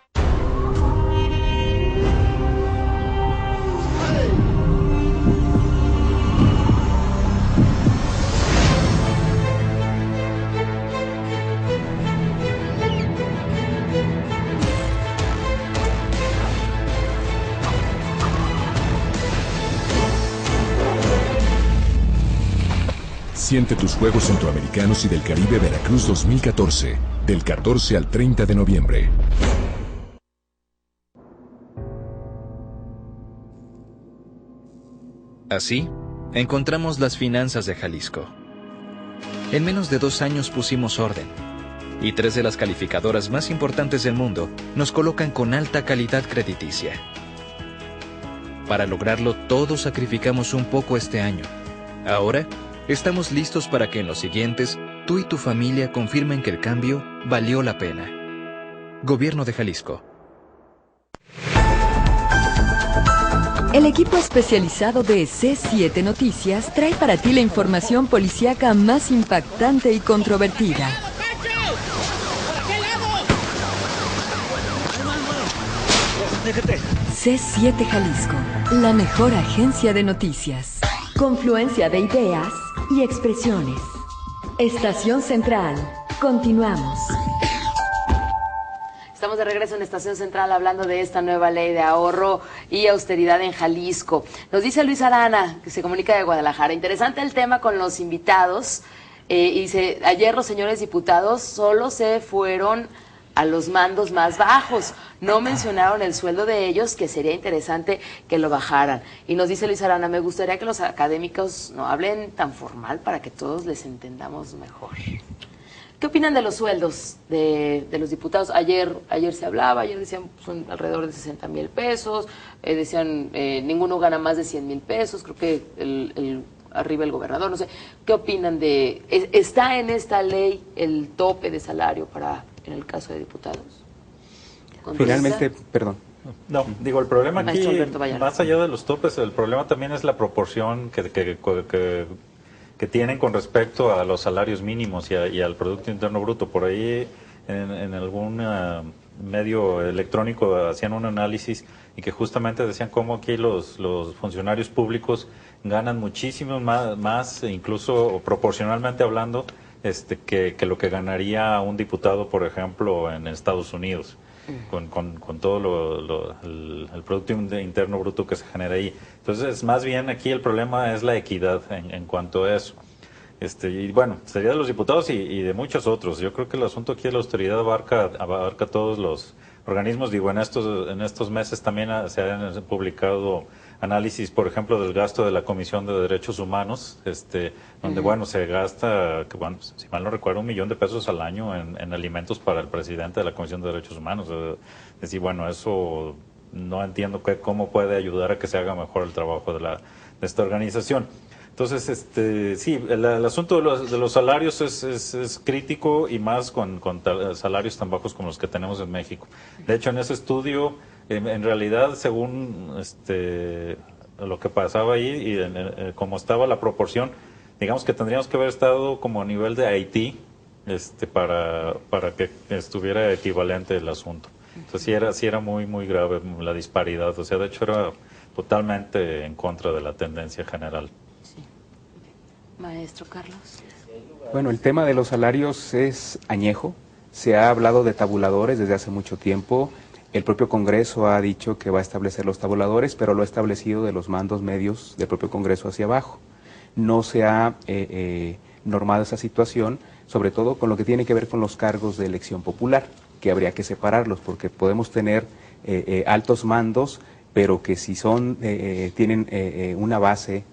Siente tus Juegos Centroamericanos y del Caribe Veracruz 2014, del 14 al 30 de noviembre. Así, encontramos las finanzas de Jalisco. En menos de 2 años pusimos orden, y 3 de las calificadoras más importantes del mundo nos colocan con alta calidad crediticia. Para lograrlo, todos sacrificamos un poco este año. Ahora, estamos listos para que en los siguientes, tú y tu familia confirmen que el cambio valió la pena. Gobierno de Jalisco. El equipo especializado de C7 Noticias trae para ti la información policíaca más impactante y controvertida. C7 Jalisco, la mejor agencia de noticias. Confluencia de ideas y expresiones. Estación Central. Continuamos. Estamos de regreso en Estación Central hablando de esta nueva ley de ahorro y austeridad en Jalisco. Nos dice Luis Arana, que se comunica de Guadalajara. Interesante el tema con los invitados. Y dice, ayer los señores diputados solo se fueron a los mandos más bajos. No mencionaron el sueldo de ellos, que sería interesante que lo bajaran. Y nos dice Luis Arana, me gustaría que los académicos no hablen tan formal para que todos les entendamos mejor. ¿Qué opinan de los sueldos de los diputados? Ayer se hablaba, ayer decían son alrededor de 60,000 pesos, decían ninguno gana más de 100,000 pesos, creo que arriba el gobernador, no sé. ¿Qué opinan de, está en esta ley el tope de salario en el caso de diputados? Finalmente, perdón. No, digo, el problema aquí, más allá de los topes, el problema también es la proporción que tienen con respecto a los salarios mínimos y al Producto Interno Bruto. Por ahí, en algún medio electrónico hacían un análisis y que justamente decían cómo aquí los funcionarios públicos ganan muchísimo más, incluso proporcionalmente hablando, que lo que ganaría un diputado, por ejemplo, en Estados Unidos, con todo el Producto Interno Bruto que se genera ahí. Entonces, más bien aquí el problema es la equidad en cuanto a eso. Y bueno, sería de los diputados y de muchos otros. Yo creo que el asunto aquí de la austeridad abarca todos los organismos. Digo, en estos meses también se han publicado análisis, por ejemplo, del gasto de la Comisión de Derechos Humanos, donde, bueno, se gasta, si mal no recuerdo, 1 millón de pesos al año en alimentos para el presidente de la Comisión de Derechos Humanos. Es decir, bueno, eso no entiendo cómo puede ayudar a que se haga mejor el trabajo de esta organización. Entonces, sí, el asunto de los salarios es crítico, y más con salarios tan bajos como los que tenemos en México. De hecho, en ese estudio, en realidad, según lo que pasaba ahí y como estaba la proporción, digamos que tendríamos que haber estado como a nivel de Haití, para que estuviera equivalente el asunto. Entonces sí era muy, muy grave la disparidad. O sea, de hecho era totalmente en contra de la tendencia general. Maestro Carlos. Bueno, el tema de los salarios es añejo. Se ha hablado de tabuladores desde hace mucho tiempo. El propio Congreso ha dicho que va a establecer los tabuladores, pero lo ha establecido de los mandos medios del propio Congreso hacia abajo. No se ha normado esa situación, sobre todo con lo que tiene que ver con los cargos de elección popular, que habría que separarlos, porque podemos tener altos mandos, pero que si tienen una base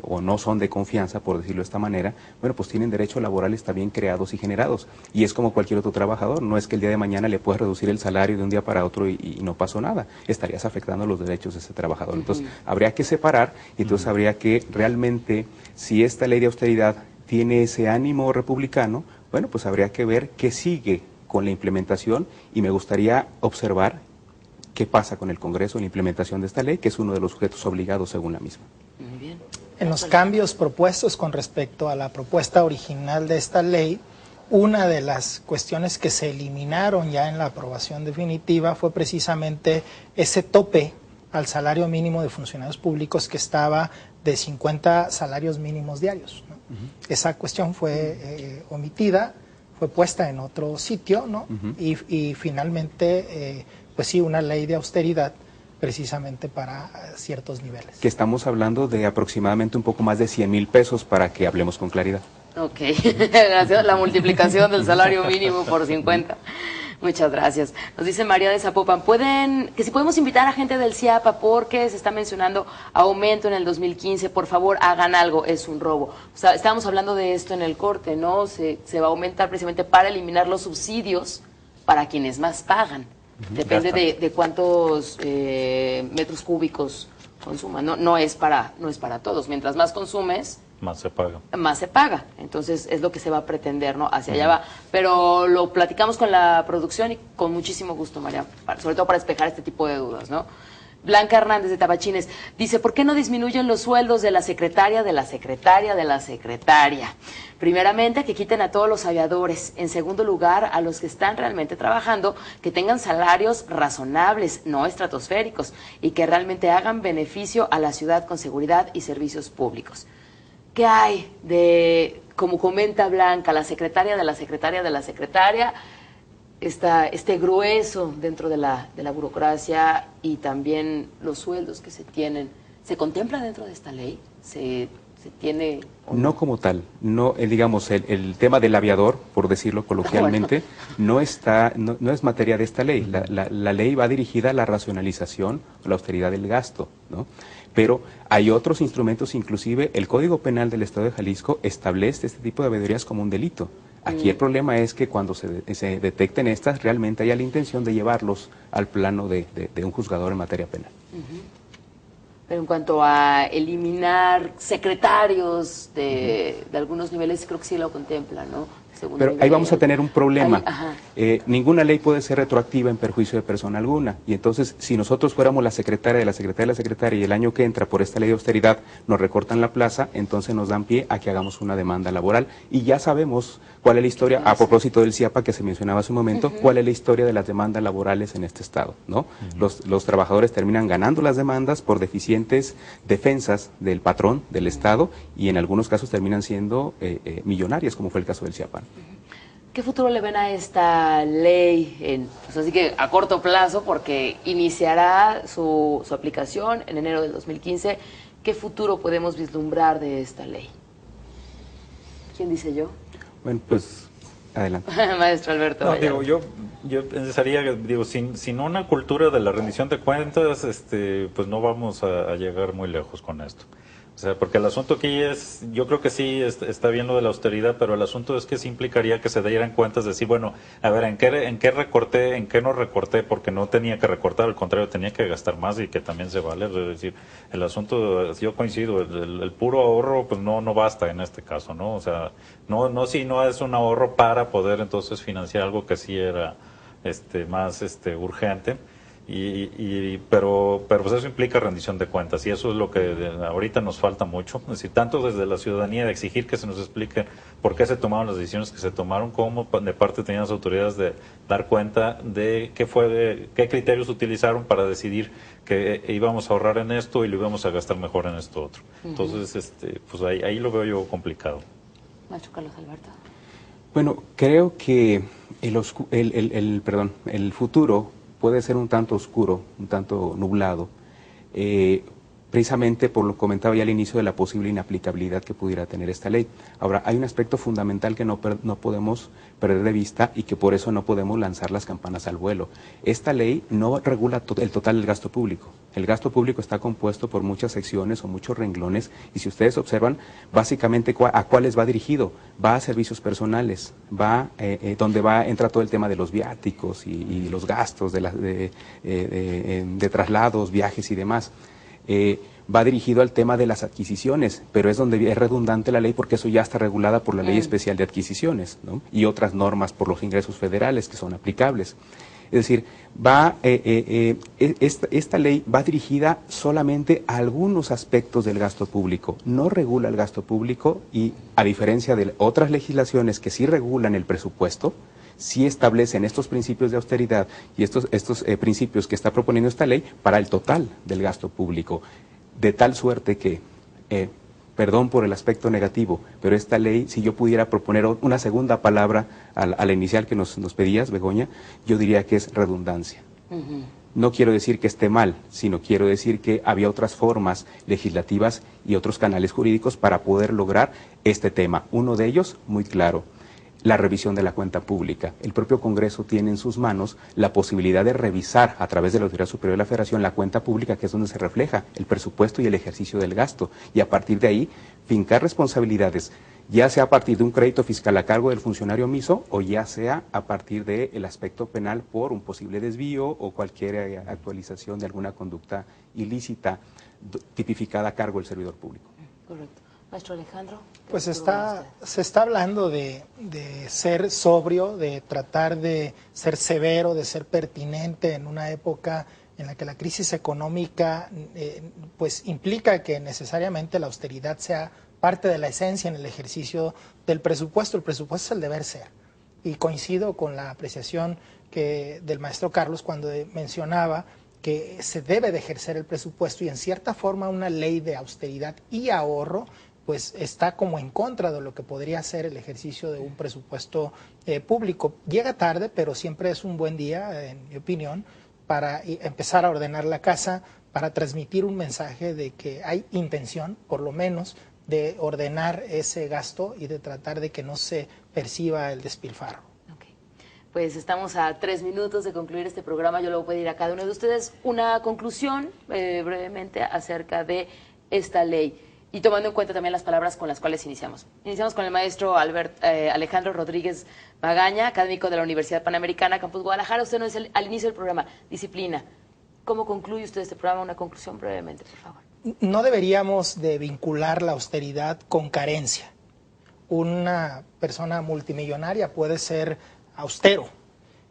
o no son de confianza, por decirlo de esta manera, bueno, pues tienen derechos laborales también creados y generados. Y es como cualquier otro trabajador, no es que el día de mañana le puedas reducir el salario de un día para otro y no pasó nada, estarías afectando los derechos de ese trabajador. Entonces, habría que separar, y entonces habría que realmente, si esta ley de austeridad tiene ese ánimo republicano, bueno, pues habría que ver qué sigue con la implementación, y me gustaría observar qué pasa con el Congreso en la implementación de esta ley, que es uno de los sujetos obligados según la misma. Muy bien. En los cambios propuestos con respecto a la propuesta original de esta ley, una de las cuestiones que se eliminaron ya en la aprobación definitiva fue precisamente ese tope al salario mínimo de funcionarios públicos, que estaba de 50 salarios mínimos diarios, ¿no? Esa cuestión fue omitida, fue puesta en otro sitio, ¿no? Y finalmente, pues sí, una ley de austeridad precisamente para ciertos niveles. Que estamos hablando de aproximadamente un poco más de 100,000 pesos para que hablemos con claridad. Ok, gracias. La multiplicación del salario mínimo por 50. Muchas gracias. Nos dice María de Zapopan, que si podemos invitar a gente del CIAPA porque se está mencionando aumento en el 2015, por favor hagan algo, es un robo. O sea, estábamos hablando de esto en el corte, ¿no? Se va a aumentar precisamente para eliminar los subsidios para quienes más pagan. Depende de cuántos metros cúbicos consuman. No es para todos. Mientras más consumes, más se paga. Más se paga. Entonces es lo que se va a pretender, ¿no? Hacia allá va. Pero lo platicamos con la producción y con muchísimo gusto, María, sobre todo para despejar este tipo de dudas, ¿no? Blanca Hernández de Tabachines dice, ¿por qué no disminuyen los sueldos de la secretaria, de la secretaria, de la secretaria? Primeramente, que quiten a todos los aviadores. En segundo lugar, a los que están realmente trabajando, que tengan salarios razonables, no estratosféricos, y que realmente hagan beneficio a la ciudad con seguridad y servicios públicos. ¿Qué hay de, como comenta Blanca, la secretaria de la secretaria de la secretaria? Este grueso dentro de la burocracia y también los sueldos que se tienen, ¿se contempla dentro de esta ley? ¿Se tiene? No como tal, no, digamos, el tema del aviador, por decirlo coloquialmente, no es materia de esta ley. La ley va dirigida a la racionalización, a la austeridad del gasto, ¿no? Pero hay otros instrumentos, inclusive el Código Penal del Estado de Jalisco establece este tipo de aviadorías como un delito. Aquí el problema es que cuando se detecten estas, realmente haya la intención de llevarlos al plano de un juzgador en materia penal. Pero en cuanto a eliminar secretarios de algunos niveles, creo que sí lo contempla, ¿no? Pero ahí vamos a tener un problema. Ninguna ley puede ser retroactiva en perjuicio de persona alguna. Y entonces, si nosotros fuéramos la secretaria de la secretaria de la secretaria y el año que entra por esta ley de austeridad nos recortan la plaza, entonces nos dan pie a que hagamos una demanda laboral. Y ya sabemos cuál es la historia, a propósito del CIAPA que se mencionaba hace un momento, cuál es la historia de las demandas laborales en este estado, ¿no? Los trabajadores terminan ganando las demandas por deficientes defensas del patrón, del Estado, y en algunos casos terminan siendo millonarias, como fue el caso del CIAPA. ¿Qué futuro le ven a esta ley? Pues así que a corto plazo, porque iniciará su aplicación en enero del 2015. ¿Qué futuro podemos vislumbrar de esta ley? ¿Quién dice yo? Bueno, pues adelante. Maestro Alberto. No, yo pensaría que sin una cultura de la rendición de cuentas, pues no vamos a llegar muy lejos con esto. O sea, porque el asunto aquí es, yo creo que sí está bien lo de la austeridad, pero el asunto es que sí implicaría que se dieran cuentas de decir, bueno, a ver, ¿en qué recorté, en qué no recorté? Porque no tenía que recortar, al contrario, tenía que gastar más y que también se vale. Es decir, el asunto, yo coincido, el puro ahorro, pues no basta en este caso, ¿no? O sea, no es un ahorro para poder entonces financiar algo que sí era más urgente. Pero pues eso implica rendición de cuentas y eso es lo que ahorita nos falta mucho, es decir, tanto desde la ciudadanía de exigir que se nos explique por qué se tomaron las decisiones que se tomaron, como de parte tenían las autoridades de dar cuenta de qué criterios utilizaron para decidir que íbamos a ahorrar en esto y lo íbamos a gastar mejor en esto otro. Entonces, pues ahí lo veo yo complicado. Maestro Carlos Alberto. Bueno, creo que el futuro puede ser un tanto oscuro, un tanto nublado, precisamente por lo que comentaba ya al inicio de la posible inaplicabilidad que pudiera tener esta ley. Ahora, hay un aspecto fundamental que no podemos perder de vista y que por eso no podemos lanzar las campanas al vuelo. Esta ley no regula el total del gasto público. El gasto público está compuesto por muchas secciones o muchos renglones y si ustedes observan, básicamente ¿a cuáles va dirigido? Va a servicios personales, donde entra todo el tema de los viáticos y los gastos de traslados, viajes y demás. Va dirigido al tema de las adquisiciones, pero es donde es redundante la ley porque eso ya está regulada por la Ley Especial de Adquisiciones, ¿no? Y otras normas por los ingresos federales que son aplicables. Es decir, esta ley va dirigida solamente a algunos aspectos del gasto público, no regula el gasto público y a diferencia de otras legislaciones que sí regulan el presupuesto, sí establecen estos principios de austeridad y estos principios que está proponiendo esta ley para el total del gasto público, de tal suerte que, perdón por el aspecto negativo, pero esta ley, si yo pudiera proponer una segunda palabra a la inicial que nos pedías, Begoña, yo diría que es redundancia. No quiero decir que esté mal, sino quiero decir que había otras formas legislativas y otros canales jurídicos para poder lograr este tema. Uno de ellos, muy claro, la revisión de la cuenta pública. El propio Congreso tiene en sus manos la posibilidad de revisar a través de la Autoridad Superior de la Federación la cuenta pública, que es donde se refleja el presupuesto y el ejercicio del gasto, y a partir de ahí fincar responsabilidades, ya sea a partir de un crédito fiscal a cargo del funcionario omiso o ya sea a partir del aspecto penal por un posible desvío o cualquier actualización de alguna conducta ilícita tipificada a cargo del servidor público. Correcto. Maestro Alejandro. Pues se está hablando de ser sobrio, de tratar de ser severo, de ser pertinente en una época en la que la crisis económica pues implica que necesariamente la austeridad sea parte de la esencia en el ejercicio del presupuesto. El presupuesto es el deber ser. Y coincido con la apreciación del maestro Carlos cuando mencionaba que se debe de ejercer el presupuesto, y en cierta forma una ley de austeridad y ahorro pues está como en contra de lo que podría ser el ejercicio de un presupuesto público. Llega tarde, pero siempre es un buen día, en mi opinión, para empezar a ordenar la casa, para transmitir un mensaje de que hay intención, por lo menos, de ordenar ese gasto y de tratar de que no se perciba el despilfarro. Pues estamos a 3 minutos de concluir este programa. Yo le voy a pedir a cada uno de ustedes una conclusión brevemente acerca de esta ley, y tomando en cuenta también las palabras con las cuales iniciamos. Iniciamos con el maestro Alejandro Rodríguez Magaña, académico de la Universidad Panamericana, Campus Guadalajara. Usted nos dice al inicio del programa, disciplina. ¿Cómo concluye usted este programa? Una conclusión brevemente, por favor. No deberíamos de vincular la austeridad con carencia. Una persona multimillonaria puede ser austero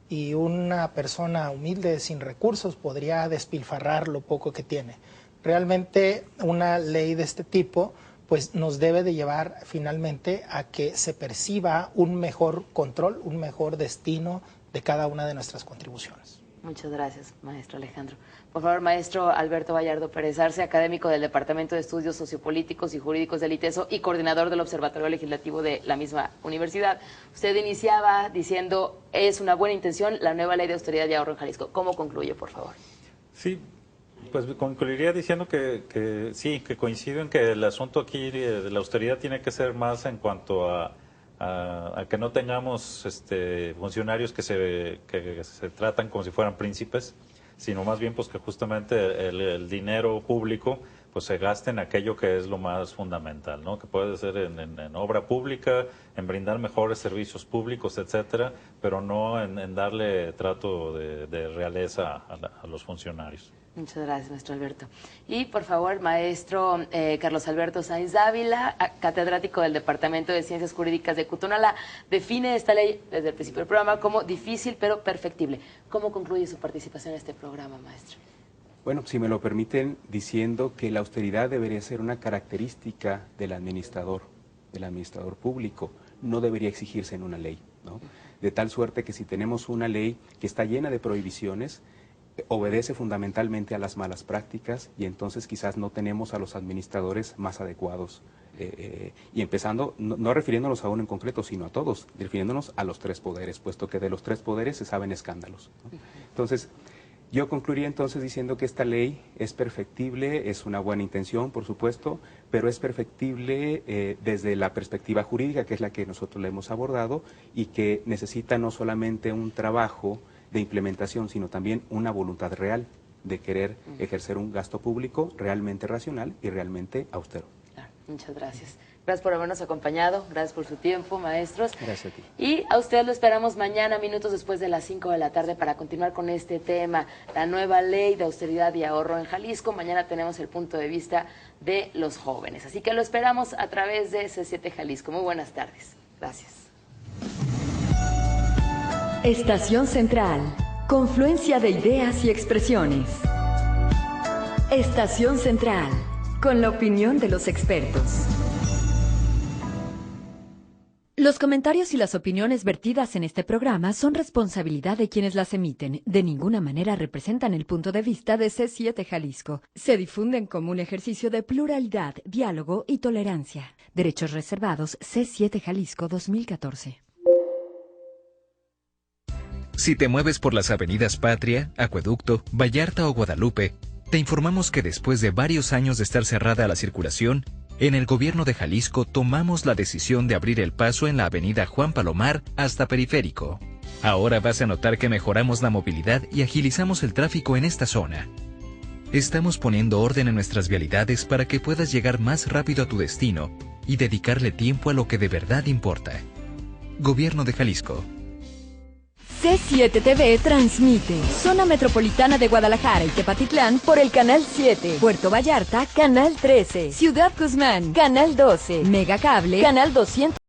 y una persona humilde sin recursos podría despilfarrar lo poco que tiene. Realmente una ley de este tipo pues nos debe de llevar finalmente a que se perciba un mejor control, un mejor destino de cada una de nuestras contribuciones. Muchas gracias, maestro Alejandro. Por favor, maestro Alberto Vallardo Pérez Arce, académico del Departamento de Estudios Sociopolíticos y Jurídicos del ITESO y coordinador del Observatorio Legislativo de la misma universidad. Usted iniciaba diciendo, es una buena intención la nueva ley de austeridad y ahorro en Jalisco. ¿Cómo concluye, por favor? Sí, pues concluiría diciendo que sí, que coincido en que el asunto aquí de la austeridad tiene que ser más en cuanto a que no tengamos funcionarios que se tratan como si fueran príncipes, sino más bien pues que justamente el dinero público pues se gaste en aquello que es lo más fundamental, ¿no? Que puede ser en obra pública, en brindar mejores servicios públicos, etcétera, pero no en darle trato de realeza a los funcionarios. Muchas gracias, maestro Alberto. Y, por favor, maestro Carlos Alberto Sainz Dávila, catedrático del Departamento de Ciencias Jurídicas de Cutonalá, define esta ley desde el principio del programa como difícil pero perfectible. ¿Cómo concluye su participación en este programa, maestro? Bueno, si me lo permiten, diciendo que la austeridad debería ser una característica del administrador público, no debería exigirse en una ley, ¿no? De tal suerte que si tenemos una ley que está llena de prohibiciones, obedece fundamentalmente a las malas prácticas y entonces quizás no tenemos a los administradores más adecuados. Y empezando, no refiriéndonos a uno en concreto, sino a todos, refiriéndonos a los 3 poderes, puesto que de los 3 poderes se saben escándalos, ¿no? Entonces, yo concluiría entonces diciendo que esta ley es perfectible, es una buena intención, por supuesto, pero es perfectible desde la perspectiva jurídica, que es la que nosotros le hemos abordado, y que necesita no solamente un trabajo de implementación, sino también una voluntad real de querer ejercer un gasto público realmente racional y realmente austero. Claro, muchas gracias. Gracias por habernos acompañado, gracias por su tiempo, maestros. Gracias a ti. Y a ustedes lo esperamos mañana, minutos después de las 5 de la tarde, para continuar con este tema, la nueva ley de austeridad y ahorro en Jalisco. Mañana tenemos el punto de vista de los jóvenes, así que lo esperamos a través de C7 Jalisco. Muy buenas tardes. Gracias. Estación Central, confluencia de ideas y expresiones. Estación Central, con la opinión de los expertos. Los comentarios y las opiniones vertidas en este programa son responsabilidad de quienes las emiten. De ninguna manera representan el punto de vista de C7 Jalisco. Se difunden como un ejercicio de pluralidad, diálogo y tolerancia. Derechos reservados, C7 Jalisco 2014. Si te mueves por las avenidas Patria, Acueducto, Vallarta o Guadalupe, te informamos que después de varios años de estar cerrada la circulación, en el gobierno de Jalisco tomamos la decisión de abrir el paso en la avenida Juan Palomar hasta Periférico. Ahora vas a notar que mejoramos la movilidad y agilizamos el tráfico en esta zona. Estamos poniendo orden en nuestras vialidades para que puedas llegar más rápido a tu destino y dedicarle tiempo a lo que de verdad importa. Gobierno de Jalisco. C7 TV transmite Zona Metropolitana de Guadalajara y Tepatitlán por el Canal 7, Puerto Vallarta, Canal 13, Ciudad Guzmán, Canal 12, Megacable, Canal 200.